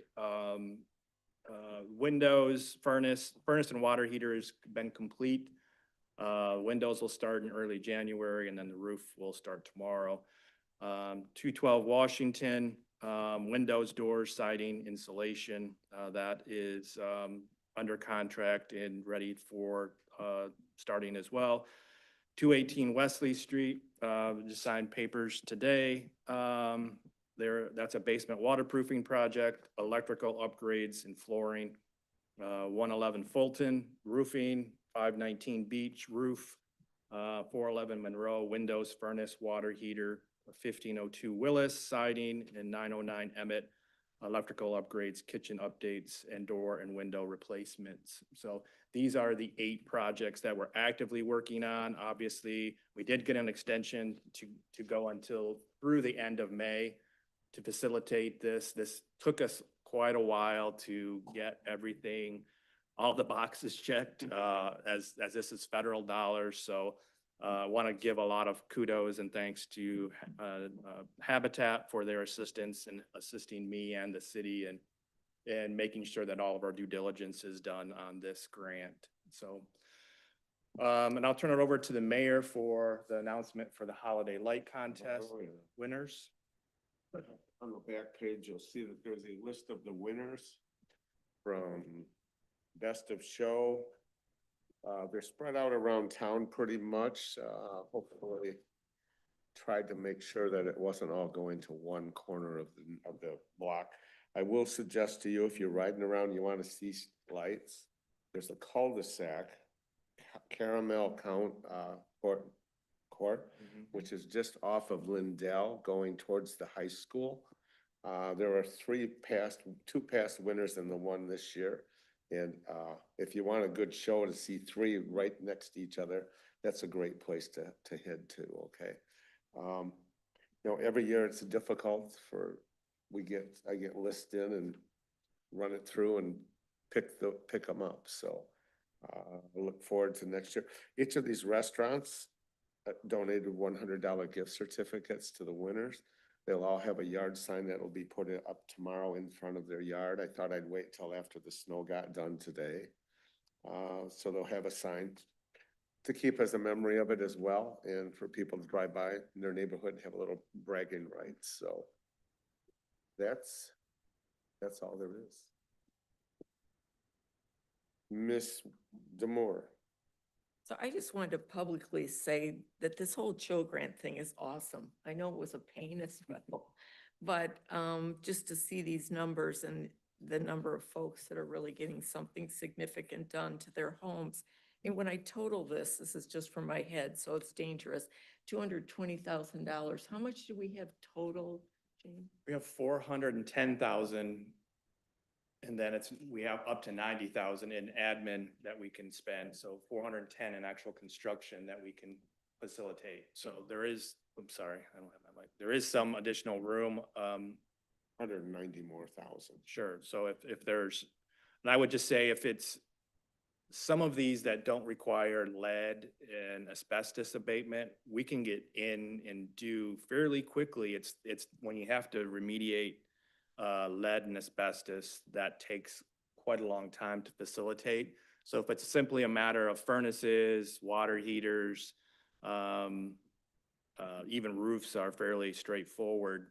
Windows, furnace and water heater has been complete. Windows will start in early January, and then the roof will start tomorrow. 212 Washington, windows, doors, siding, insulation, that is under contract and ready for starting as well. 218 Wesley Street, just signed papers today. That's a basement waterproofing project, electrical upgrades and flooring. 111 Fulton, roofing, 519 Beach, roof, 411 Monroe, windows, furnace, water heater, 1502 Willis, siding, and 909 Emmett, electrical upgrades, kitchen updates, and door and window replacements. So these are the 8 projects that we're actively working on. Obviously, we did get an extension to go until through the end of May to facilitate this. This took us quite a while to get everything, all the boxes checked, as this is federal dollars. So I want to give a lot of kudos and thanks to Habitat for their assistance in assisting me and the city and making sure that all of our due diligence is done on this grant. So, and I'll turn it over to the mayor for the announcement for the holiday light contest winners. On the back page, you'll see that there's a list of the winners from Best of Show. They're spread out around town pretty much. Hopefully tried to make sure that it wasn't all going to one corner of the block. I will suggest to you, if you're riding around, you want to see lights, there's a cul-de-sac, Caramel Court, which is just off of Lindell going towards the high school. There are 2 past winners and the one this year. And if you want a good show to see 3 right next to each other, that's a great place to head to, okay? You know, every year it's difficult I get lists in and run it through and pick them up. So I look forward to next year. Each of these restaurants donated $100 gift certificates to the winners. They'll all have a yard sign that will be put up tomorrow in front of their yard. I thought I'd wait till after the snow got done today. So they'll have a sign to keep as a memory of it as well, and for people to drive by in their neighborhood and have a little bragging rights. So that's all there is. Miss Demore. So I just wanted to publicly say that this whole Chill Grant thing is awesome. I know it was a pain as well, but just to see these numbers and the number of folks that are really getting something significant done to their homes. And when I total this is just from my head, so it's dangerous, $220,000. How much do we have total, Jane? We have 410,000. And then we have up to 90,000 in admin that we can spend. So 410 in actual construction that we can facilitate. So there is, I'm sorry, I don't have my mic. There is some additional room. 190 more thousand. Sure. So if there's, and I would just say if it's some of these that don't require lead and asbestos abatement, we can get in and do fairly quickly. It's when you have to remediate lead and asbestos, that takes quite a long time to facilitate. So if it's simply a matter of furnaces, water heaters, even roofs are fairly straightforward.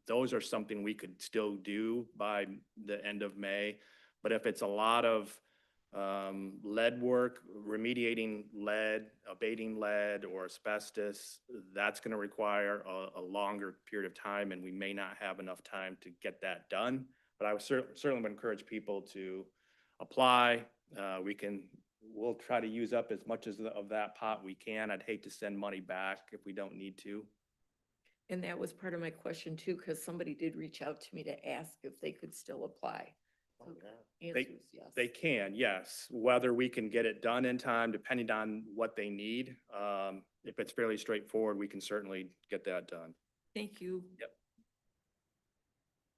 Those are something we could still do by the end of May. But if it's a lot of Lead work, remediating lead, abating lead or asbestos, that's going to require a longer period of time, and we may not have enough time to get that done. But I would certainly would encourage people to apply. We'll try to use up as much of that pot we can. I'd hate to send money back if we don't need to. And that was part of my question too, because somebody did reach out to me to ask if they could still apply. So answer is yes. They can, yes. Whether we can get it done in time, depending on what they need. If it's fairly straightforward, we can certainly get that done. Thank you. Yep.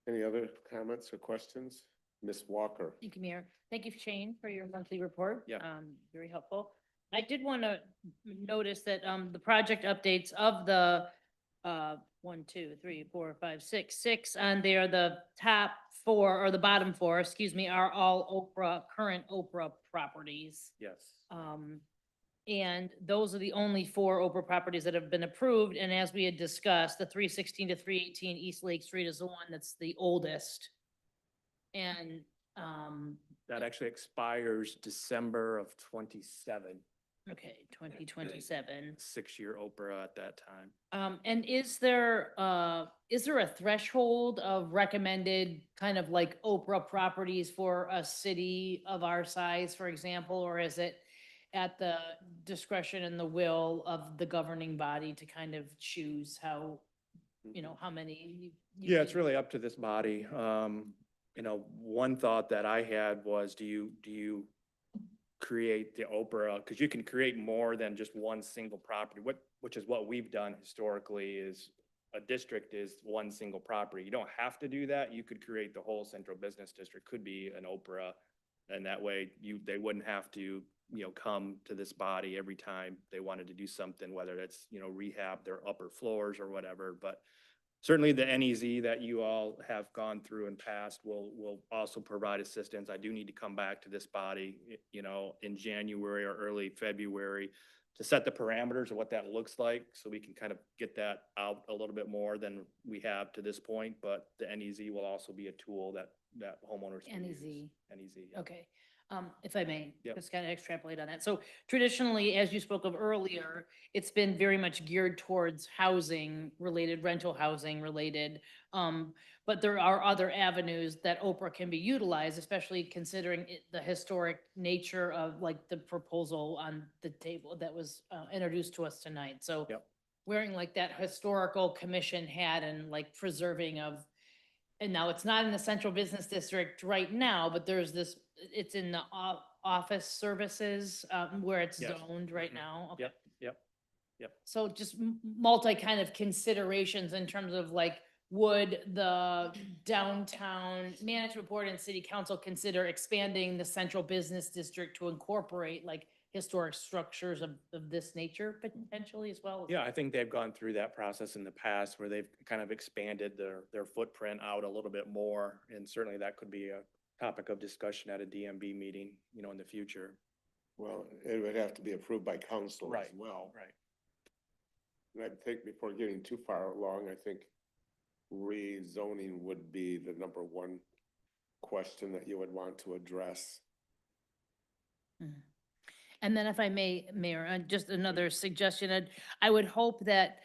Any other comments or questions? Ms. Walker? Thank you, Mayor. Thank you, Shane, for your monthly report. Yeah. Very helpful. I did want to notice that, the project updates of the, 1, 2, 3, 4, 5, 6 on there, the top 4 or the bottom 4, excuse me, are all current Oprah properties. Yes. And those are the only 4 Oprah properties that have been approved. And as we had discussed, the 316 to 318 East Lake Street is the one that's the oldest. And, That actually expires December of 27, okay, 2027. 6-year Oprah at that time. And is there a threshold of recommended kind of like Oprah properties for a city of our size, for example, or is it at the discretion and the will of the governing body to kind of choose how, how many? Yeah, it's really up to this body. One thought that I had was, do you create the Oprah? Because you can create more than just one single property, which is what we've done historically. Is a district is one single property. You don't have to do that. You could create the whole central business district, could be an Oprah, and that way they wouldn't have to come to this body every time they wanted to do something, whether it's rehab their upper floors or whatever. But certainly the NEZ that you all have gone through and passed will also provide assistance. I do need to come back to this body, in January or early February to set the parameters of what that looks like, so we can kind of get that out a little bit more than we have to this point. But the NEZ will also be a tool that homeowners can use. NEZ, yeah. Okay, if I may, Yep. just kind of extrapolate on that. So traditionally, as you spoke of earlier, it's been very much geared towards housing related, rental housing related. But there are other avenues that Oprah can be utilized, especially considering the historic nature of like the proposal on the table that was introduced to us tonight. So Yep. wearing like that historical commission hat and like preserving of, and now it's not in the central business district right now, but there's this, it's in the office services, where it's Yes. zoned right Mhm. now. Okay. Yep. So just multi kind of considerations in terms of like, would the downtown management board and city council consider expanding the central business district to incorporate like historic structures of this nature potentially as well? Yeah, I think they've gone through that process in the past where they've kind of expanded their footprint out a little bit more. And certainly that could be a topic of discussion at a DMB meeting, in the future. Well, it would have to be approved by council as Right, well. Right. And I think before getting too far along, I think rezoning would be the number one question that you would want to address. And then if I may, Mayor, just another suggestion, I would hope that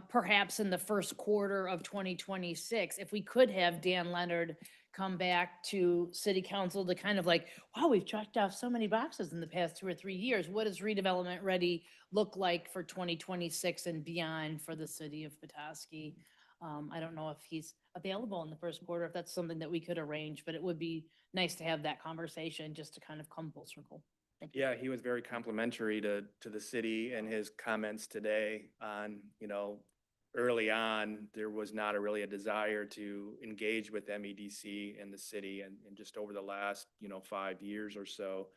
perhaps in the first quarter of 2026, if we could have Dan Leonard come back to city council to kind of like, wow, we've checked off so many boxes in the past 2 or 3 years. What does redevelopment ready look like for 2026 and beyond for the city of Petoskey? I don't know if he's available in the first quarter, if that's something that we could arrange, but it would be nice to have that conversation just to kind of come full circle. Thank you. Yeah, he was very complimentary to the city and his comments today on, early on, there was not really a desire to engage with MEDC and the city. And just over the last, 5 years or so,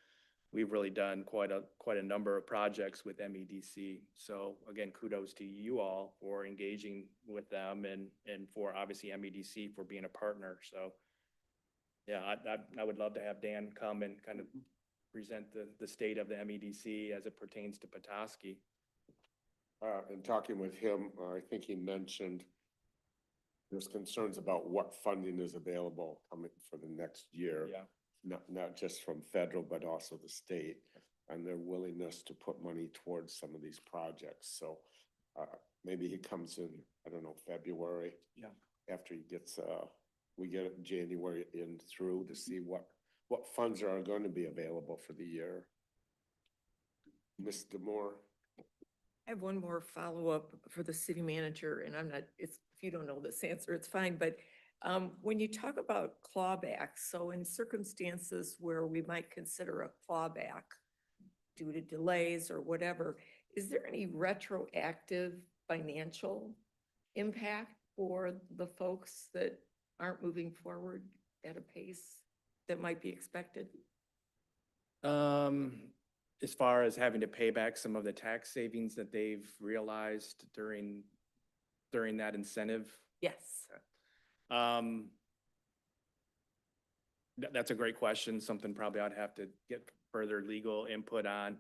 we've really done quite a number of projects with MEDC. So again, kudos to you all for engaging with them and for obviously MEDC for being a partner. So yeah, I would love to have Dan come and kind of present the state of the MEDC as it pertains to Petoskey. In talking with him, I think he mentioned there's concerns about what funding is available coming for the next year. Yeah. not just from federal, but also the state, and their willingness to put money towards some of these projects. So maybe he comes in, I don't know, February. Yeah. After he gets, we get it in January in through to see what funds are going to be available for the year. Mr. Moore? I have one more follow-up for the city manager, and I'm not, it's, if you don't know this answer, it's fine, but when you talk about clawbacks, so in circumstances where we might consider a clawback due to delays or whatever, is there any retroactive financial impact for the folks that aren't moving forward at a pace that might be expected? As far as having to pay back some of the tax savings that they've realized during that incentive? Yes. That's a great question, something probably I'd have to get further legal input on.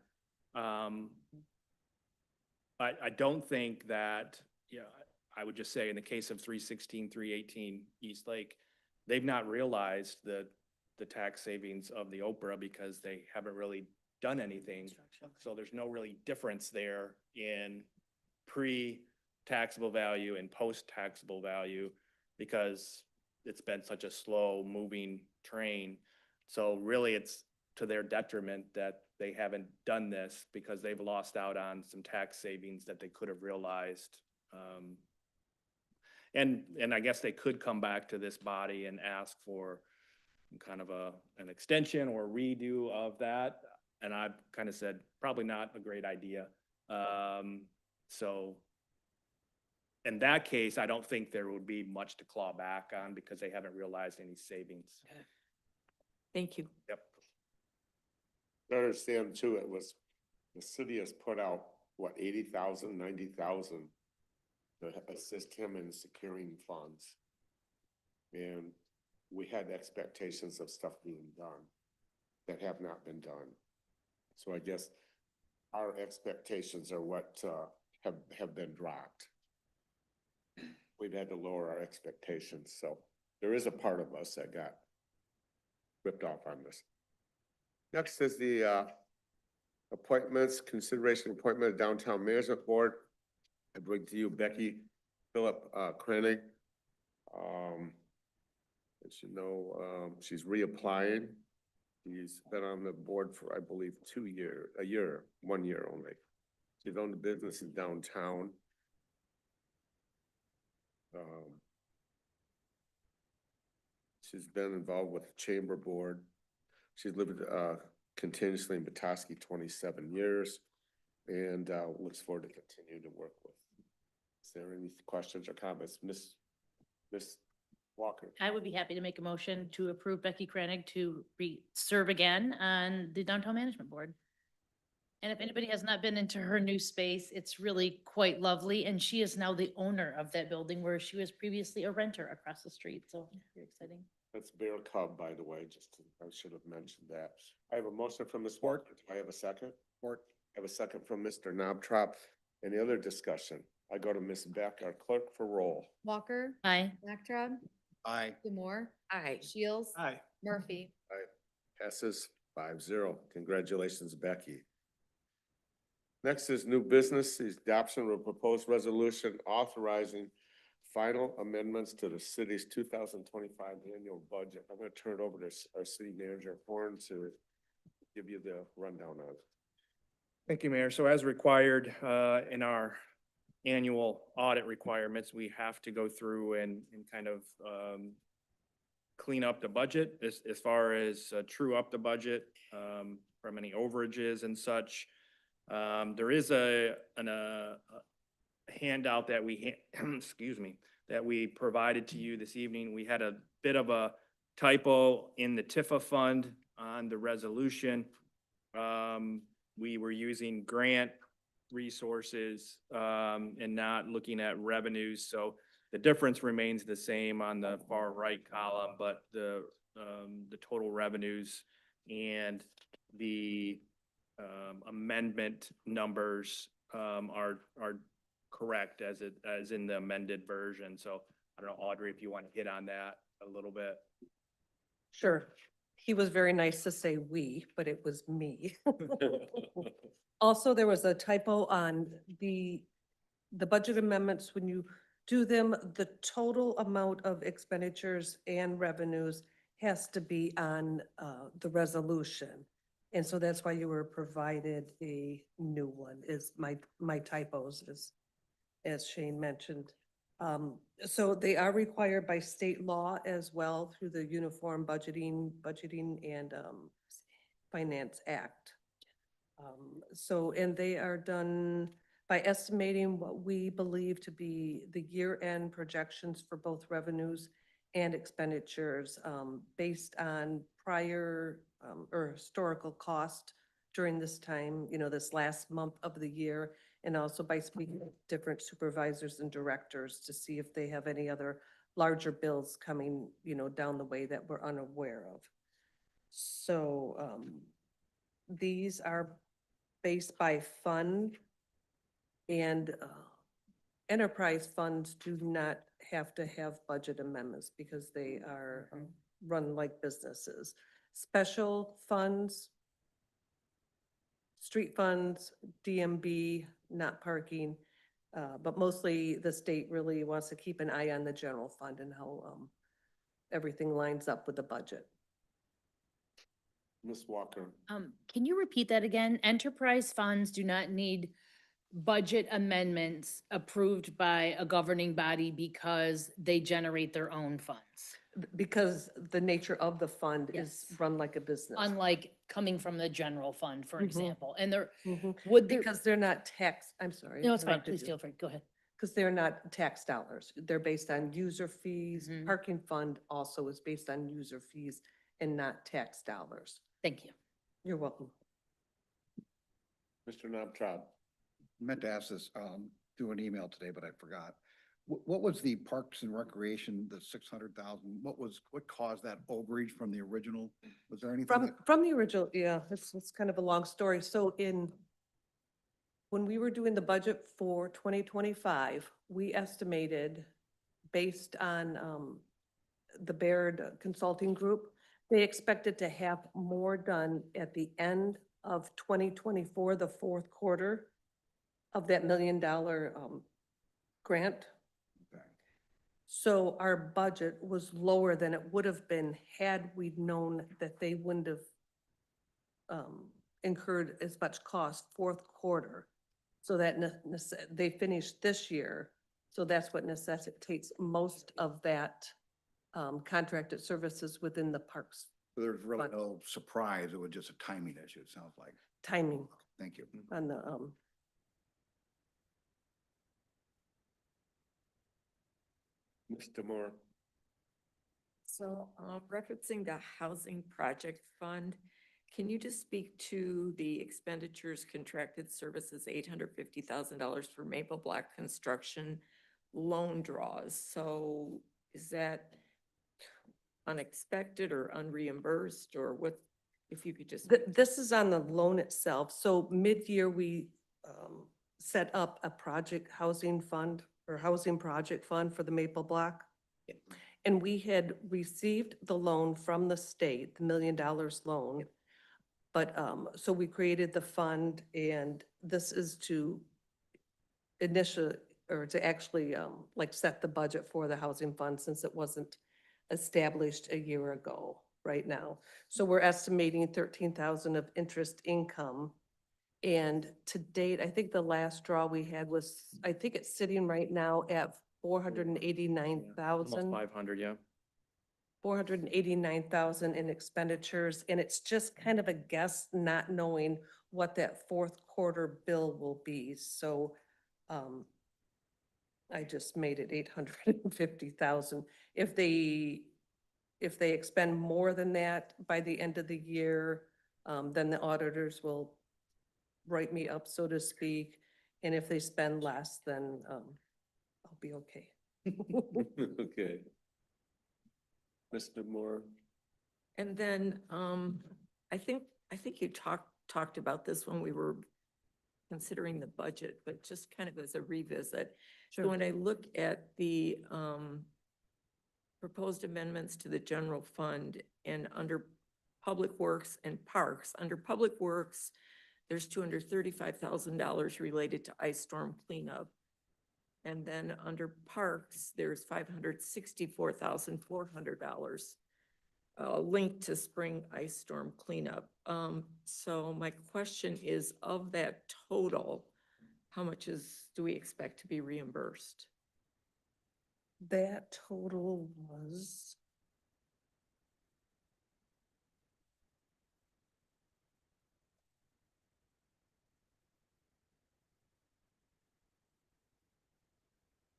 I don't think that, I would just say in the case of 316, 318 East Lake, they've not realized the tax savings of the Oprah because they haven't really done anything. So there's no really difference there in pre-taxable value and post-taxable value because it's been such a slow moving train. So really it's to their detriment that they haven't done this because they've lost out on some tax savings that they could have realized. And I guess they could come back to this body and ask for kind of an extension or redo of that. And I've kind of said, probably not a great idea. So in that case, I don't think there would be much to claw back on because they haven't realized any savings. Thank you. Yep. I understand too, it was, the city has put out, what, 80,000, 90,000 to assist him in securing funds. And we had expectations of stuff being done that have not been done. So I guess our expectations are what have been dropped. We've had to lower our expectations, so there is a part of us that got ripped off on this. Next is the appointments, consideration appointment of Downtown Management Board. I bring to you Becky Phillip Krenig. As you know, she's reapplying. She's been on the board for, I believe, 1 year only. She's owned a business in downtown. She's been involved with the Chamber Board. She's lived continuously in Petoskey 27 years and looks forward to continue to work with. Is there any questions or comments? Miss Walker? I would be happy to make a motion to approve Becky Krenig to serve again on the Downtown Management Board. And if anybody has not been into her new space, it's really quite lovely. And she is now the owner of that building where she was previously a renter across the street. So very exciting. That's Bear Cub, by the way, I should have mentioned that. I have a motion from Ms. Walker. Do I have a second? I have a second from Mr. Knobtrop. Any other discussion? I go to Ms. Beck, our clerk for roll. Walker, Aye. Backtrop, Aye. Demore, Aye. Shields, Aye. Murphy. Passes 5-0. Congratulations, Becky. Next is new business, the adoption of a proposed resolution authorizing final amendments to the city's 2025 annual budget. I'm going to turn it over to our city manager, Horn, to give you the rundown on it. Thank you, Mayor. So as required in our annual audit requirements, we have to go through and kind of clean up the budget as far as true up the budget from any overages and such. There is a handout that excuse me, that we provided to you this evening. We had a bit of a typo in the TIFA fund on the resolution. We were using grant resources and not looking at revenues. So the difference remains the same on the far right column, but the total revenues and the amendment numbers are correct as in the amended version. So I don't know, Audrey, if you want to hit on that a little bit. Sure. he was very nice to say we, but it was me. Also, there was a typo on the budget amendments. When you do them, the total amount of expenditures and revenues has to be on the resolution. And so that's why you were provided a new one, is my typos, as Shane mentioned. So they are required by state law as well through the Uniform Budgeting and Finance Act. And they are done by estimating what we believe to be the year-end projections for both revenues and expenditures, based on prior or historical cost during this time, this last month of the year, and also by speaking with different supervisors and directors to see if they have any other larger bills coming, down the way that we're unaware of. So these are based by fund, and enterprise funds do not have to have budget amendments because they are run like businesses. Special funds, street funds, DMB, not parking, but mostly the state really wants to keep an eye on the general fund and how everything lines up with the budget. Ms. Walker, Can you repeat that again? Enterprise funds do not need budget amendments approved by a governing body because they generate their own funds, Because the nature of the fund is Yes. run like a business. unlike coming from the general fund, for Mhm. example. And there, Mhm. would there, Because they're not taxed, I'm sorry. no, it's fine, please feel free, go ahead. Because they're not tax dollars. They're based on user fees. Mhm. Parking fund also is based on user fees and not tax dollars. Thank you. You're welcome. Mr. Knobtrap. Meant to ask this, through an email today, but I forgot. What was the Parks and Recreation, the 600,000? What caused that overreach from the original? Was there anything? From the original, yeah, it's kind of a long story. So when we were doing the budget for 2025, we estimated based on the Baird Consulting Group, they expected to have more done at the end of 2024, the fourth quarter of that $1 million grant. Okay. So our budget was lower than it would have been had we known that they wouldn't have incurred as much cost fourth quarter. So that they finished this year. So that's what necessitates most of that contracted services within the parks There's really Fund. no surprise. It was just a timing issue, it sounds like. timing Thank you. on the, Mr. Moore. So, referencing the housing project fund, can you just speak to the expenditures contracted services, $850,000 for Maple Block construction loan draws? So is that unexpected or unreimbursed, or what, if you could just. this is on the loan itself. So mid-year, we set up a project housing fund or housing project fund for the Maple Block. Yep. And we had received the loan from the state, the $1 million loan. Yep. But, so we created the fund, and this is to actually, like, set the budget for the housing fund, since it wasn't established a year ago right now. So we're estimating 13,000 of interest income. And to date, I think the last draw we had was, I think it's sitting right now at 489,000. Almost 500, yeah. 489,000 in expenditures, and it's just kind of a guess, not knowing what that fourth quarter bill will be. So I just made it 850,000. If they expend more than that by the end of the year, then the auditors will write me up, so to speak. And if they spend less, then I'll be okay. Okay. Mr. Moore. And then, I think you talked about this when we were considering the budget, but just kind of as a revisit. So when I look at the, proposed amendments to the general fund and under Public Works and Parks. Under Public Works, there's $235,000 related to ice storm cleanup. And then under Parks, there's $564,400 linked to spring ice storm cleanup. So my question is, of that total, how much do we expect to be reimbursed? That total was.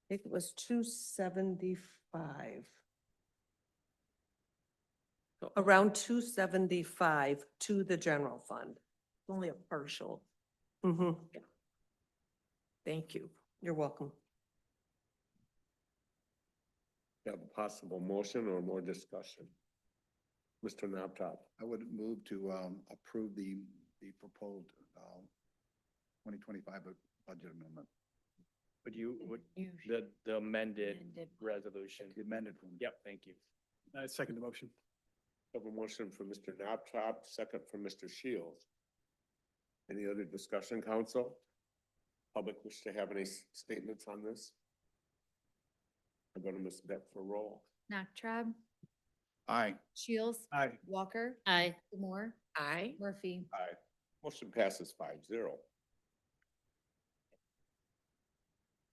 I think it was 275. So Around 275 to the general fund. only a partial. Mm-hmm. Thank you. You're welcome. Have a possible motion or more discussion? Mr. Knaptop. I would move to approve the proposed 2025 budget amendment, The amended resolution? the amended one. Yep, thank you. I second the motion. Have a motion for Mr. Knaptop, second for Mr. Shields. Any other discussion, council? Public wish to have any statements on this? I'm going to Ms. Beck for roll. Knaptrap, Aye. Shields, Aye. Walker, Aye. Moore, Aye. Murphy. Aye. Motion passes 5-0.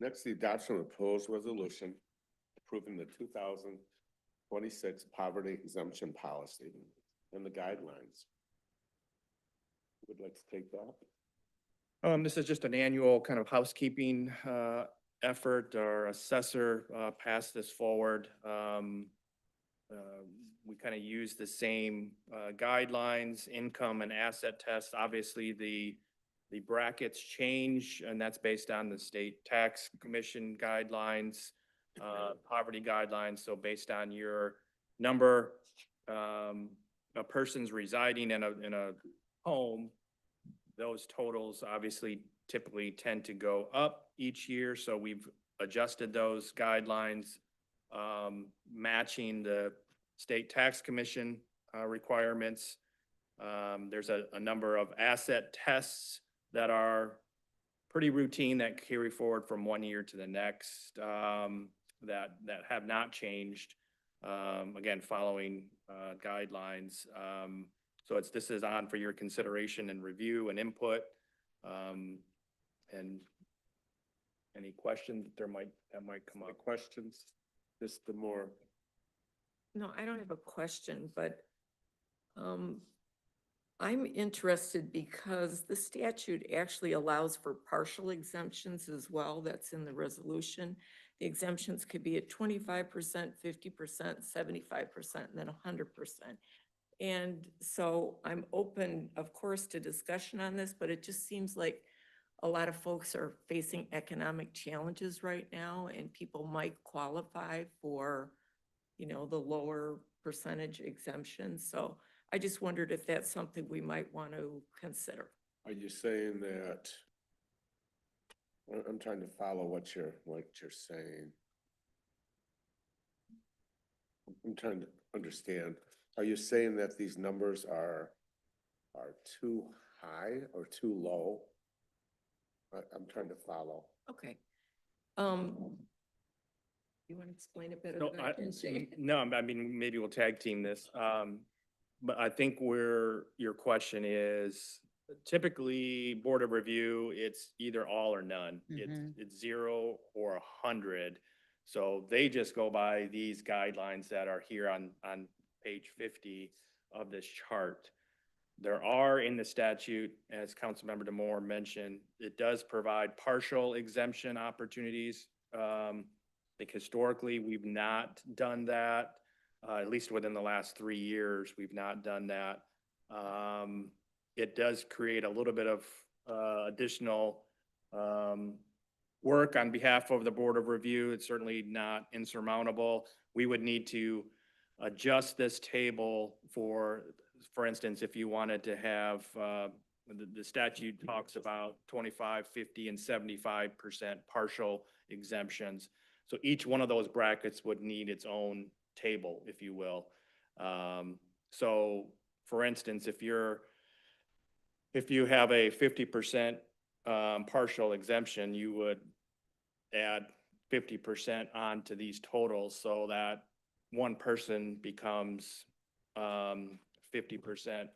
Next, the adoption of the proposed resolution approving the 2026 poverty exemption policy and the guidelines. Would like to take that? This is just an annual kind of housekeeping effort. Our assessor passed this forward. We kind of use the same guidelines, income and asset tests. Obviously, the brackets change, and that's based on the state tax commission guidelines, poverty guidelines. So based on your number of persons residing in a home, those totals obviously typically tend to go up each year. So we've adjusted those guidelines, matching the state tax commission requirements. There's a number of asset tests that are pretty routine that carry forward from one year to the next, that have not changed, again, following guidelines. So this is on for your consideration and review and input. And any questions that might come Any up? questions? Just the more, No, I don't have a question, but I'm interested because the statute actually allows for partial exemptions as well. That's in the resolution. The exemptions could be at 25%, 50%, 75%, and then 100%. And so I'm open, of course, to discussion on this, but it just seems like a lot of folks are facing economic challenges right now, and people might qualify for, the lower percentage exemption. So I just wondered if that's something we might want to consider. are you saying that? I'm trying to follow what you're saying. I'm trying to understand. Are you saying that these numbers are too high or too low? I'm trying to follow. Okay. You want to explain it better No, than I can say? no, I mean, maybe we'll tag team this. But I think where your question is, typically Board of Review, it's either all or none. It's 0 or 100. So they just go by these guidelines that are here on page 50 of this chart. There are in the statute, as Councilmember DeMore mentioned, it does provide partial exemption opportunities. I think historically, we've not done that, at least within the last 3 years, we've not done that. It does create a little bit of additional work on behalf of the Board of Review. It's certainly not insurmountable. We would need to adjust this table for instance, if you wanted to have, the statute talks about 25, 50, and 75% partial exemptions. So each one of those brackets would need its own table, if you will. So for instance, if you have a 50% partial exemption, you would add 50% onto these totals so that one person becomes 50%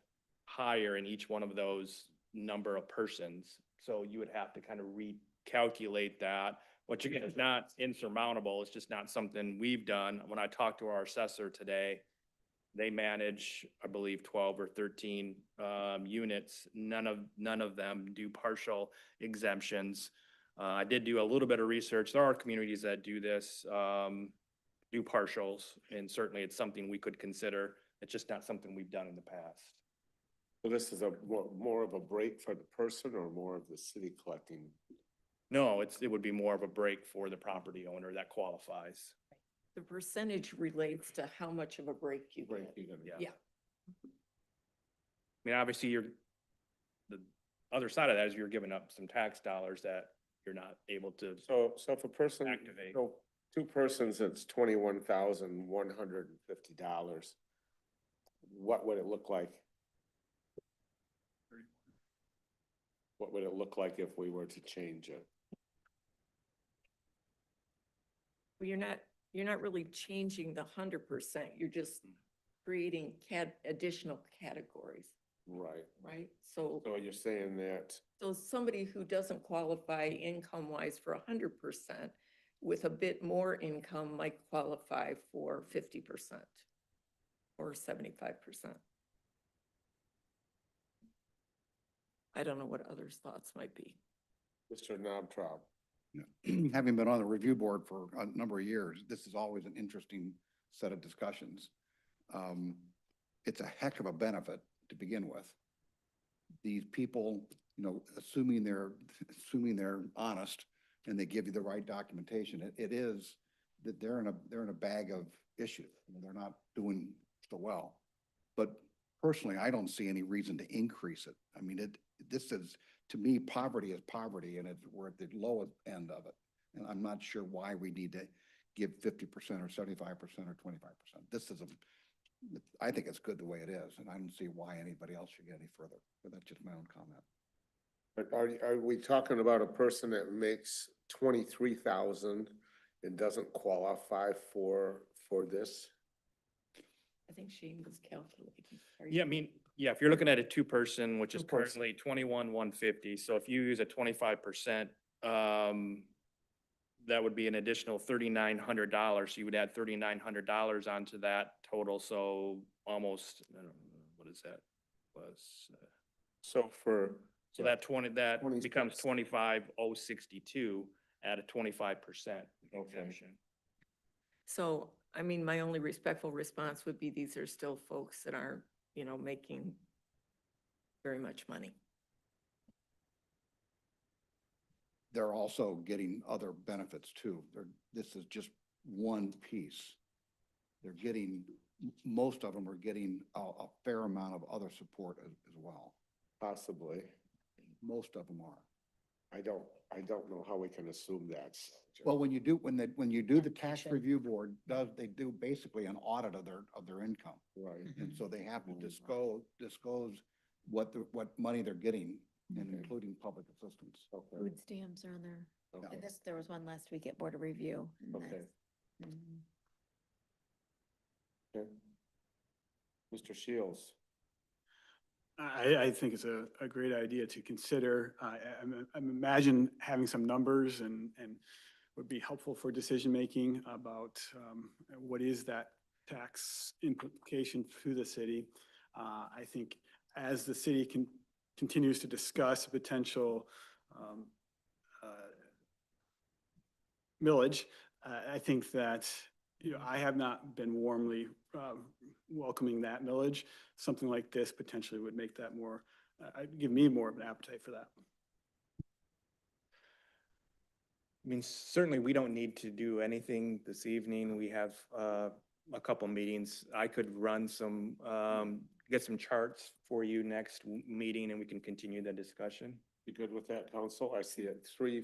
higher in each one of those number of persons. So you would have to kind of recalculate that, which again is not insurmountable. It's just not something we've done. When I talked to our assessor today, they manage, I believe, 12 or 13 units. None of them do partial exemptions. I did do a little bit of research. There are communities that do this, do partials, and certainly it's something we could consider. It's just not something we've done in the past. So this is a more of a break for the person or more of the city collecting? No, it would be more of a break for the property owner that qualifies. The percentage relates to how much of a break you Break get. even. Yeah. I mean, obviously, the other side of that is you're giving up some tax dollars that you're not able to. So if a person, Activate. so two persons, it's $21,150. What would it look like? What would it look like if we were to change it? Well, you're not really changing the 100%. You're just creating additional categories, Right. right? So, So you're saying that, so somebody who doesn't qualify income-wise for 100% with a bit more income might qualify for 50% or 75%. I don't know what others' thoughts might be. Mr. Knobtraub, Having been on the review board for a number of years, this is always an interesting set of discussions. It's a heck of a benefit to begin with. These people, assuming they're honest and they give you the right documentation, it is that they're in a bag of issues. They're not doing so well. But personally, I don't see any reason to increase it. I mean, this is, to me, poverty is poverty, and we're at the lowest end of it. And I'm not sure why we need to give 50% or 75% or 25%. I think it's good the way it is, and I don't see why anybody else should get any further, but that's just my own comment. but are we talking about a person that makes 23,000 and doesn't qualify for this? I think Shane was calculating. Yeah, I mean, yeah, if you're looking at a two-person, which is Two-person. currently 21,150, so if you use a 25%, that would be an additional $3,900. You would add $3,900 onto that total, so almost, I don't know, what is that? So So that that 26. becomes 25,062 at a 25% exemption. So, I mean, my only respectful response would be these are still folks that aren't, making very much money. They're also getting other benefits too. This is just one piece. Most of them are getting a fair amount of other support as well. possibly, Most of them are. I don't know how we can assume that. Well, when you do the tax review board they do basically an audit of their income. Right. And so they have to disclose what money they're getting, and including public assistance. Okay. Food stamps are on there. Okay. And there was one last week at Board of Review. and Okay. that's- Mhm. Okay. Mr. Shields. I think it's a great idea to consider. I imagine having some numbers and would be helpful for decision-making about what is that tax implication to the city. I think as the city continues to discuss a potential millage, I think that, I have not been warmly welcoming that millage. Something like this potentially would make that more, give me more of an appetite for that. I mean, certainly we don't need to do anything this evening. We have a couple meetings. I could run some, get some charts for you next meeting and we can continue the discussion. You good with that, council? I see it. 3.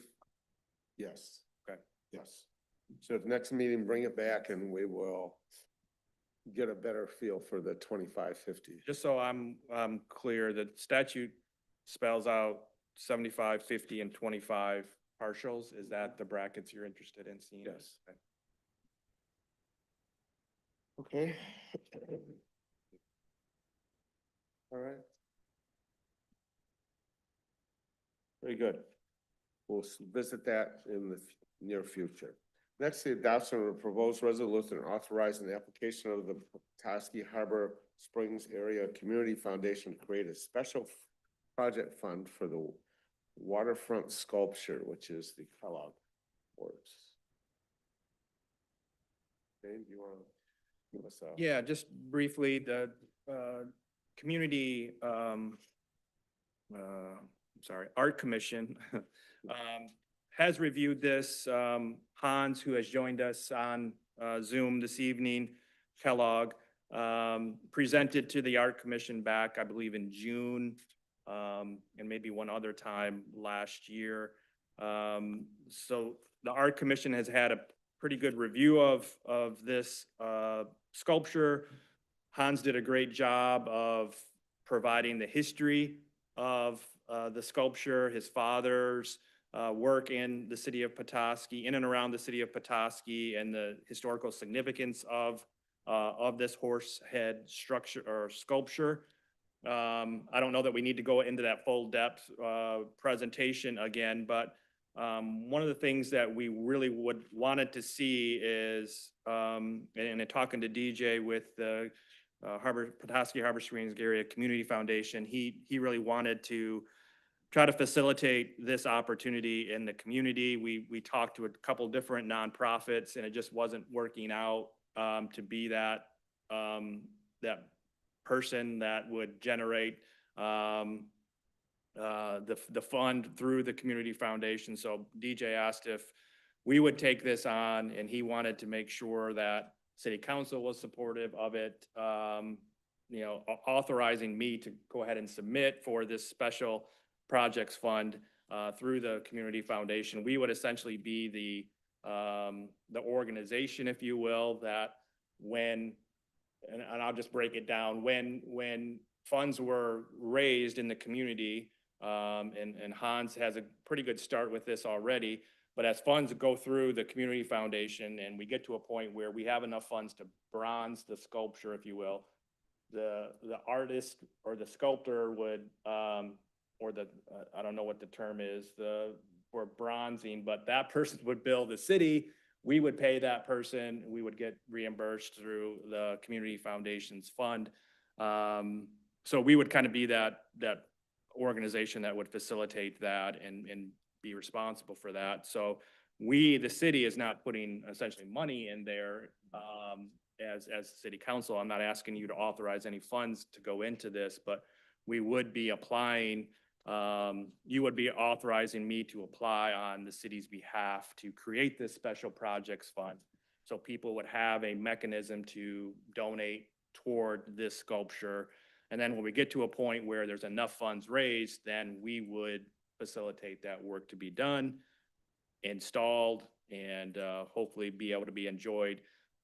Yes. Okay. Yes. So the next meeting, bring it back and we will get a better feel for the 25-50. Just so I'm clear, the statute spells out 75, 50, and 25 partials. Is that the brackets you're interested in seeing? Yes. Okay. All right. Very good. We'll visit that in the near future. Next, the adoption of a proposed resolution authorizing the application of the Petoskey Harbor Springs Area Community Foundation to create a special project fund for the waterfront sculpture, which is the Kellogg works. Dave, you want to give us a? Yeah, just briefly, the community, Art Commission has reviewed this. Hans, who has joined us on Zoom this evening, Kellogg, presented to the Art Commission back, I believe, in June, and maybe one other time last year. So the Art Commission has had a pretty good review of this sculpture. Hans did a great job of providing the history of the sculpture, his father's work in the city of Petoskey, in and around the city of Petoskey, and the historical significance of this horse head structure or sculpture. I don't know that we need to go into that full depth presentation again, but one of the things that we really wanted to see is, and in talking to DJ with the Petoskey Harbor Springs Area Community Foundation, he really wanted to try to facilitate this opportunity in the community. We talked to a couple different nonprofits, and it just wasn't working out to be that person that would generate the fund through the community foundation. So DJ asked if we would take this on, and he wanted to make sure that city council was supportive of it, authorizing me to go ahead and submit for this special projects fund through the community foundation. We would essentially be the organization, if you will, that when, and I'll just break it down, when funds were raised in the community, and Hans has a pretty good start with this already, but as funds go through the community foundation and we get to a point where we have enough funds to bronze the sculpture, if you will, the artist or the sculptor would, or the, I don't know what the term is, for bronzing, but that person would bill the city. We would pay that person. We would get reimbursed through the community foundation's fund. So we would kind of be that organization that would facilitate that and be responsible for that. So the city is not putting essentially money in there as city council. I'm not asking you to authorize any funds to go into this, but we would be applying, you would be authorizing me to apply on the city's behalf to create this special projects fund. So people would have a mechanism to donate toward this sculpture. And then when we get to a point where there's enough funds raised, then we would facilitate that work to be done, installed, and hopefully be able to be enjoyed.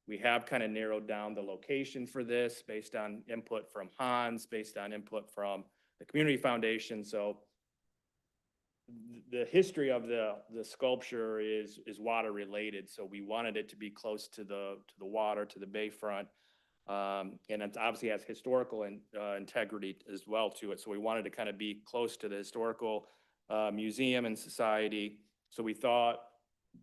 We have kind of narrowed down the location for this based on input from Hans, based on input from the community foundation. So the history of the sculpture is water related. So we wanted it to be close to the water, to the bayfront. And it obviously has historical integrity as well to it. So we wanted to kind of be close to the historical museum and society. So we thought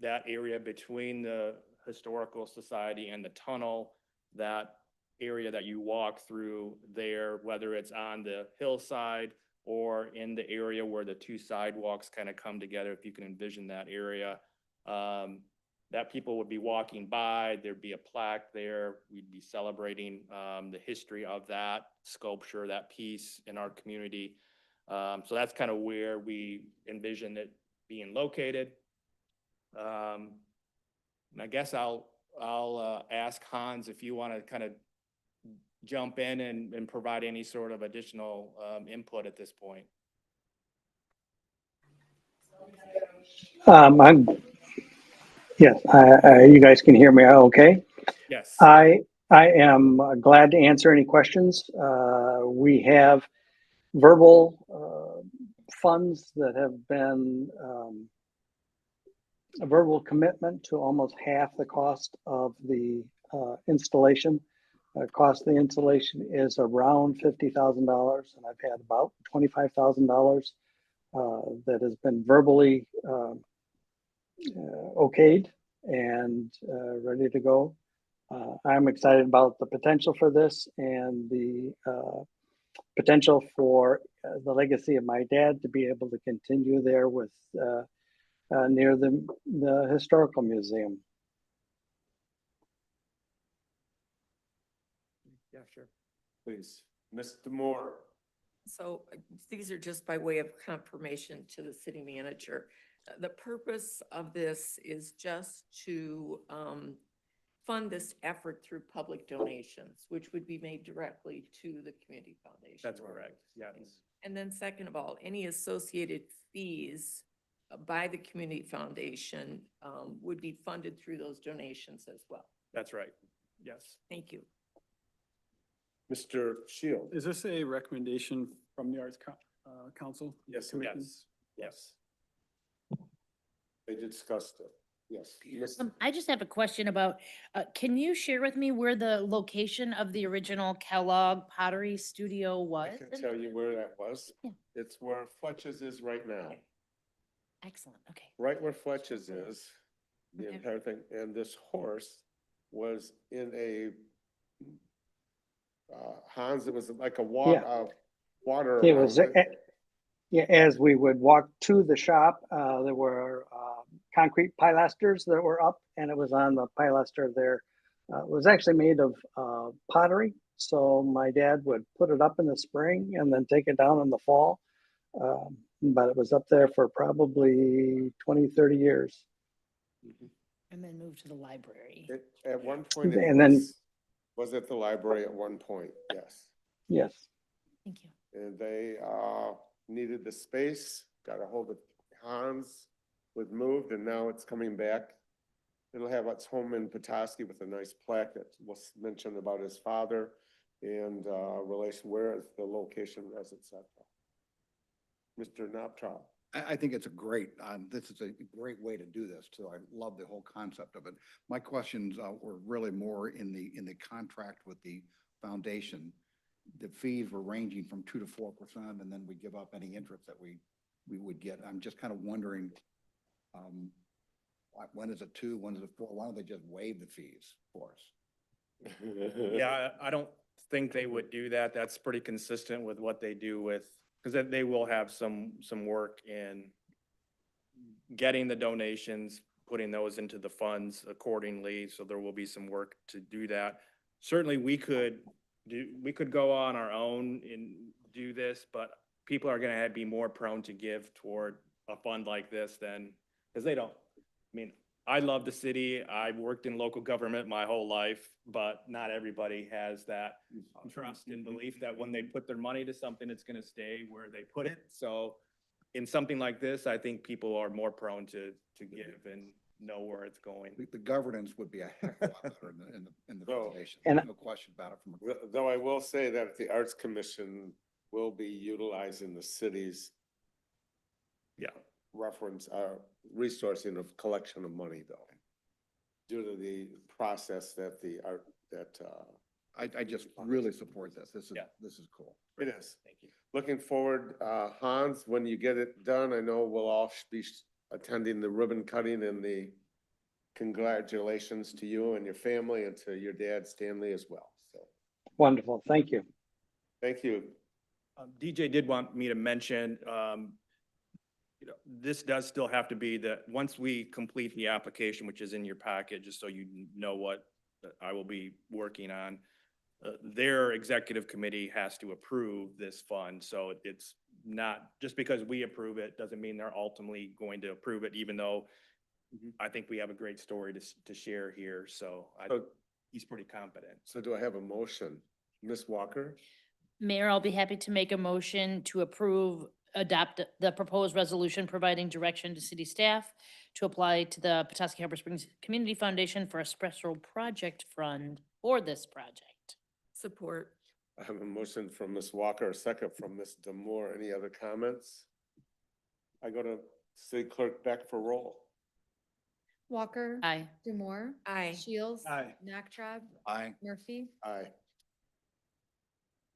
that area between the historical society and the tunnel, that area that you walk through there, whether it's on the hillside or in the area where the two sidewalks kind of come together, if you can envision that area, that people would be walking by, there'd be a plaque there. We'd be celebrating the history of that sculpture, that piece in our community. So that's kind of where we envision it being located. And I guess I'll ask Hans if you want to kind of jump in and provide any sort of additional input at this point. Yes, you guys can hear me okay? Yes. I I am glad to answer any questions. We have verbal funds that have been a verbal commitment to almost half the cost of the installation. Cost of the installation is around $50,000, and I've had about $25,000 that has been verbally okayed and ready to go. I'm excited about the potential for this and the potential for the legacy of my dad to be able to continue there with near the historical museum. Yeah, sure. Please, Mr. Moore. So these are just by way of confirmation to the city manager. The purpose of this is just to fund this effort through public donations, which would be made directly to the community foundation. That's correct, yes. And then second of all, any associated fees by the community foundation would be funded through those donations as well. That's right, yes. Thank you. Mr. Shield. Is this a recommendation from the Arts Council? Yes, Commission? Yes. They discussed it. Yes. Miss- I just have a question about, can you share with me where the location of the original Kellogg Pottery Studio was? I can tell you where that was. Yeah. It's where Fletcher's is right now. Excellent, okay. Right where Fletcher's is, the Okay. entire thing. And this horse was in a Hans, it was like a water. It was, around it. yeah, as we would walk to the shop, there were concrete pilasters that were up, and it was on the pilaster there. It was actually made of pottery. So my dad would put it up in the spring and then take it down in the fall. But it was up there for probably 20, 30 years. And then move to the library. At one point, And then- was at the library at one point, yes. Yes. Thank you. And they needed the space, got a hold of Hans, was moved, and now it's coming back. It'll have its home in Petoskey with a nice plaque that was mentioned about his father and relation, where is the location, et cetera. Mr. Knoptraub. I think it's a great, this is a great way to do this too. I love the whole concept of it. My questions were really more in the contract with the foundation. The fees were ranging from 2 to 4%, and then we give up any interest that we would get. I'm just kind of wondering, when is it 2, when is it 4? Why don't they just waive the fees for us? Yeah, I don't think they would do that. That's pretty consistent with what they do with, because they will have some work in getting the donations, putting those into the funds accordingly. So there will be some work to do that. Certainly, we could go on our own and do this, but people are gonna be more prone to give toward a fund like this than, because they don't, I mean, I love the city. I've worked in local government my whole life, but not everybody has that trust and belief that when they put their money to something, it's gonna stay where they put it. So in something like this, I think people are more prone to give and know where it's going. The governance would be a heck of a lot better in the No. foundation. And- No question about it. Though I will say that the Arts Commission will be utilizing the city's Yeah. reference, resourcing of collection of money though. Due to the process that the art, that, I just really support this. Yeah. This is cool. it is. Thank you. Looking forward, Hans, when you get it done, I know we'll all be attending the ribbon cutting and the congratulations to you and your family and to your dad Stanley as well. So, Wonderful. Thank you. thank you. DJ did want me to mention, this does still have to be once we complete the application, which is in your packet, just so you know what I will be working on, their executive committee has to approve this fund. So it's not, just because we approve it, doesn't mean they're ultimately going to approve it, even though I think we have a great story to share here. So he's pretty competent. So do I have a motion? Ms. Walker? Mayor, I'll be happy to make a motion to approve adopt the proposed resolution providing direction to city staff to apply to the Petoskey Harbor Springs Community Foundation for a special project fund for this project. Support. I have a motion from Ms. Walker, a second from Ms. Demore. Any other comments? I go to City Clerk Beck for roll. Walker. Aye. Demore. Aye. Shields. Aye. Naktrab. Aye. Murphy. Aye.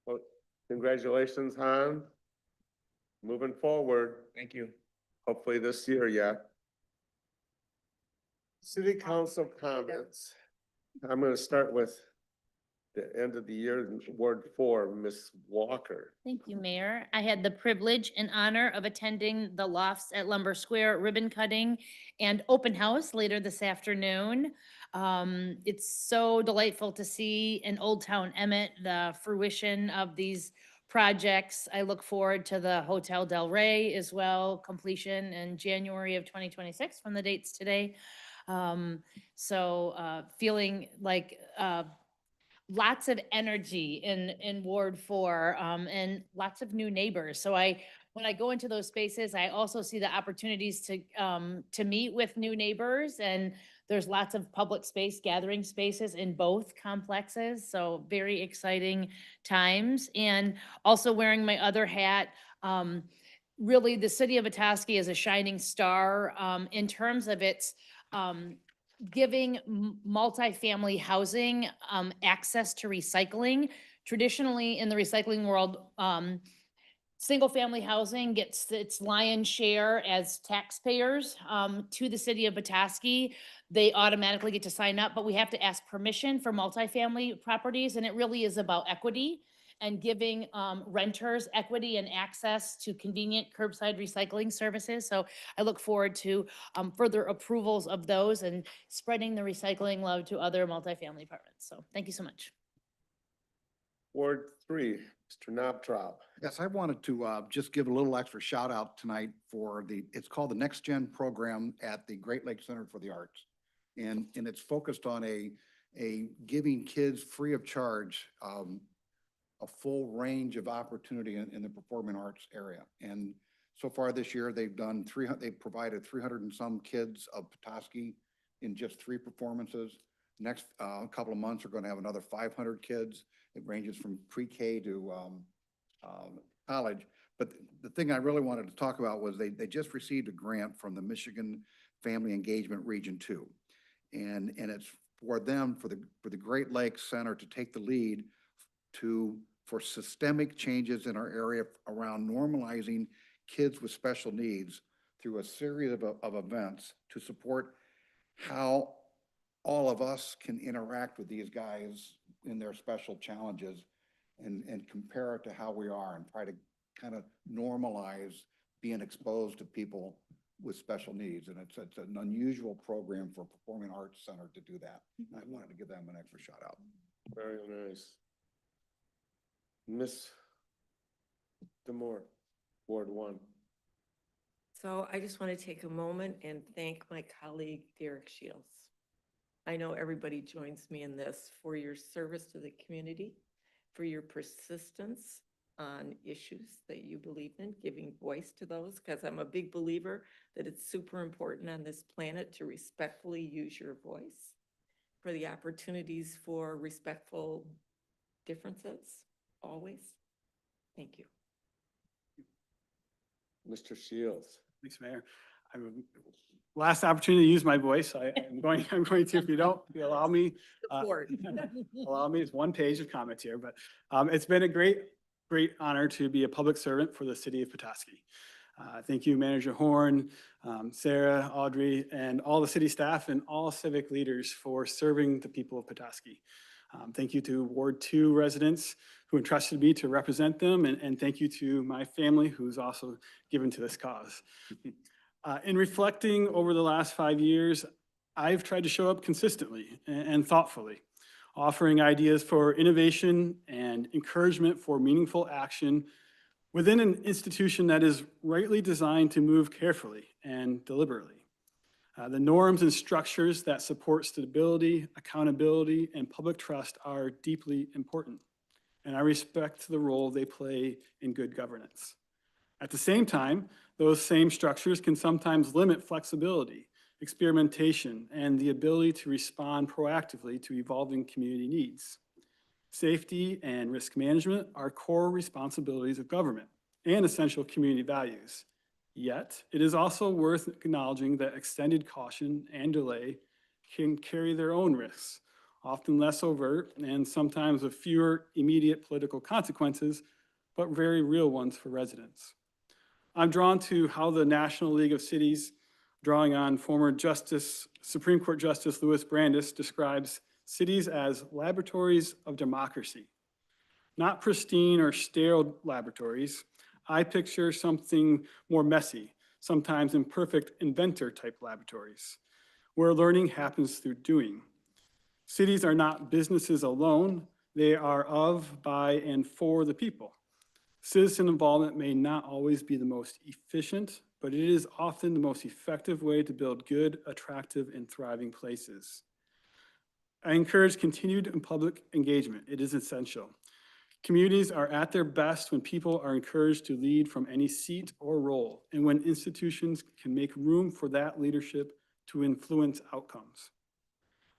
Well, congratulations, Han. Moving forward, Thank you. hopefully this year, yeah. City Council comments. I'm gonna start with the end of the year, Ward 4, Ms. Walker. Thank you, Mayor. I had the privilege and honor of attending the Lofts at Lumber Square ribbon cutting and open house later this afternoon. It's so delightful to see in Old Town Emmett, the fruition of these projects. I look forward to the Hotel Del Rey as well, completion in January of 2026 from the dates today. Feeling like, lots of energy in Ward 4, and lots of new neighbors. So when I go into those spaces, I also see the opportunities to meet with new neighbors, and there's lots of public space, gathering spaces in both complexes. So very exciting times. And also wearing my other hat, really the city of Petoskey is a shining star, in terms of its, giving multifamily housing access to recycling. Traditionally, in the recycling world, single-family housing gets its lion's share as taxpayers to the city of Petoskey. They automatically get to sign up, but we have to ask permission for multifamily properties, and it really is about equity and giving renters equity and access to convenient curbside recycling services. So I look forward to further approvals of those and spreading the recycling love to other multifamily apartments. So thank you so much. Ward 3, Mr. Knobtrop. Yes, I wanted to just give a little extra shout out tonight for it's called the Next Gen program at the Great Lakes Center for the Arts. And it's focused on a giving kids free of charge a full range of opportunity in the performing arts area. And so far this year, they've provided 300 and some kids of Petoskey in just 3 performances. Next couple of months, we're going to have another 500 kids. It ranges from pre-K to college. But the thing I really wanted to talk about was they just received a grant from the Michigan Family Engagement Region 2. And it's for them, for the Great Lakes Center to take the lead for systemic changes in our area around normalizing kids with special needs through a series of events to support how all of us can interact with these guys in their special challenges and compare it to how we are and try to kind of normalize being exposed to people with special needs. And it's an unusual program for a performing arts center to do that. I wanted to give them an extra shout out. Very nice. Ms. Demore, Ward 1. So I just want to take a moment and thank my colleague Derek Shields. I know everybody joins me in this for your service to the community, for your persistence on issues that you believe in, giving voice to those, because I'm a big believer that it's super important on this planet to respectfully use your voice, for the opportunities for respectful differences, always. Thank you. Mr. Shields. Thanks, Mayor. Last opportunity to use my voice. I'm going to, if you allow me. Support. Allow me, it's 1 page of comments here, but it's been a great honor to be a public servant for the city of Petoskey. Thank you, Manager Horn, Sarah, Audrey, and all the city staff and all civic leaders for serving the people of Petoskey. Thank you to Ward 2 residents who entrusted me to represent them, and thank you to my family who's also given to this cause. In reflecting over the last 5 years, I've tried to show up consistently and thoughtfully, offering ideas for innovation and encouragement for meaningful action within an institution that is rightly designed to move carefully and deliberately. The norms and structures that support stability, accountability, and public trust are deeply important, and I respect the role they play in good governance. At the same time, those same structures can sometimes limit flexibility, experimentation, and the ability to respond proactively to evolving community needs. Safety and risk management are core responsibilities of government and essential community values. Yet, it is also worth acknowledging that extended caution and delay can carry their own risks, often less overt and sometimes with fewer immediate political consequences, but very real ones for residents. I'm drawn to how the National League of Cities, drawing on former Supreme Court Justice Louis Brandeis, describes cities as laboratories of democracy. Not pristine or sterile laboratories. I picture something more messy, sometimes imperfect inventor-type laboratories, where learning happens through doing. Cities are not businesses alone. They are of, by, and for the people. Citizen involvement may not always be the most efficient, but it is often the most effective way to build good, attractive, and thriving places. I encourage continued and public engagement. It is essential. Communities are at their best when people are encouraged to lead from any seat or role, and when institutions can make room for that leadership to influence outcomes.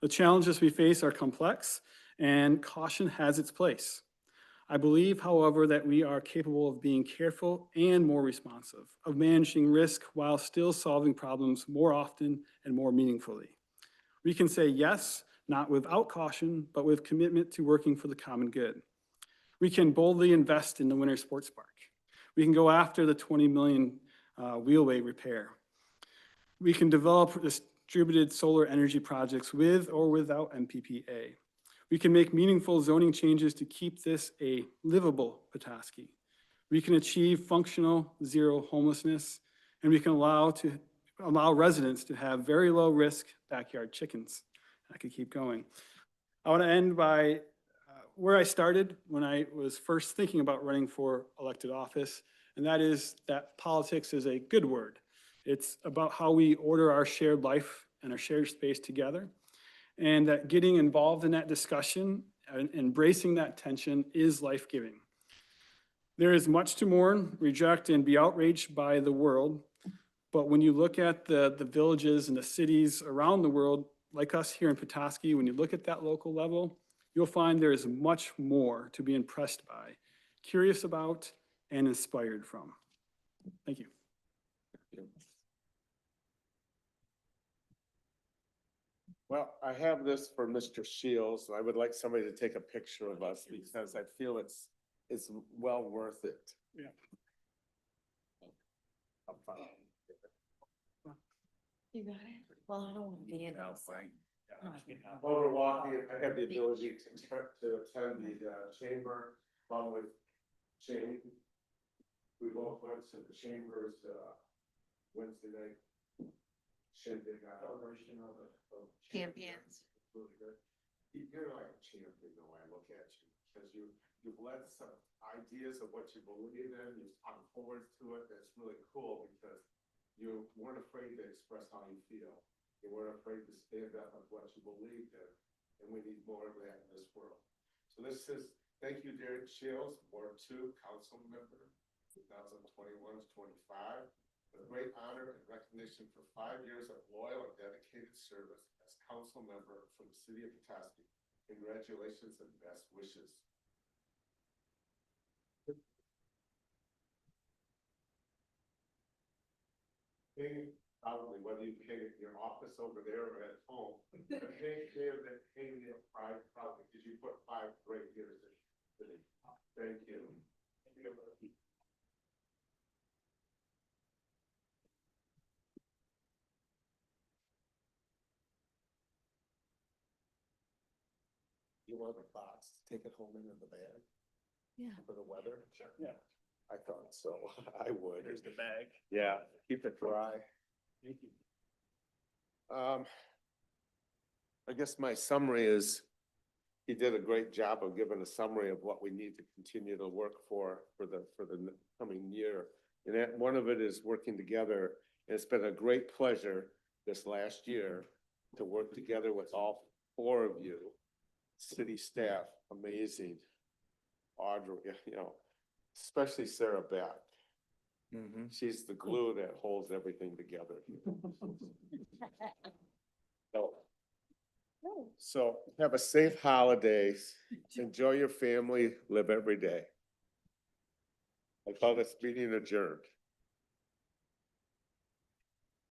The challenges we face are complex, and caution has its place. I believe, however, that we are capable of being careful and more responsive, of managing risk while still solving problems more often and more meaningfully. We can say yes, not without caution, but with commitment to working for the common good. We can boldly invest in the Winter Sports Park. We can go after the 20 million wheelway repair. We can develop distributed solar energy projects with or without MPPA. We can make meaningful zoning changes to keep this a livable Petoskey. We can achieve functional zero homelessness, and we can allow residents to have very low risk backyard chickens. I could keep going. I want to end by where I started when I was first thinking about running for elected office, and that is that politics is a good word. It's about how we order our shared life and our shared space together, and that getting involved in that discussion and embracing that tension is life-giving. There is much to mourn, reject, and be outraged by the world, but when you look at the villages and the cities around the world, like us here in Petoskey, when you look at that local level, you'll find there is much more to be impressed by, curious about, and inspired from. Thank you. Well, I have this for Mr. Shields. I would like somebody to take a picture of us because I feel it's well worth it. Yeah. You got it? Well, I don't want to be in. While we're walking, I have the ability to attend the chamber along with Shane. We both went to the chambers Wednesday night. Shindig celebration of Champions. Really good. You're like a champion the way I look at you, because you've led some ideas of what you believe in, you've come forward to it. That's really cool because you weren't afraid to express how you feel. You weren't afraid to stand up with what you believed in, and we need more of that in this world. So this is, thank you, Derek Shields, Ward 2 Council Member, 2021 to 25. A great honor and recognition for 5 years of loyal and dedicated service as council member from the city of Petoskey. Congratulations and best wishes. Probably whether you came at your office over there or at home, but hang your pride probably because you put 5 great years in. Thank you. You want a box to take it home into the bag? Yeah. For the weather? Sure. Yeah. I thought so. I would. There's the bag. Yeah, keep it dry. Thank you. I guess my summary is, he did a great job of giving a summary of what we need to continue to work for the coming year. And that, one of it is working together. And it's been a great pleasure this last year to work together with all 4 of you. City staff, amazing. Audrey, especially Sarah Beth. Mhm. She's the glue that holds everything together. So have a safe holidays. Enjoy your family, live every day. I call this meeting adjourned.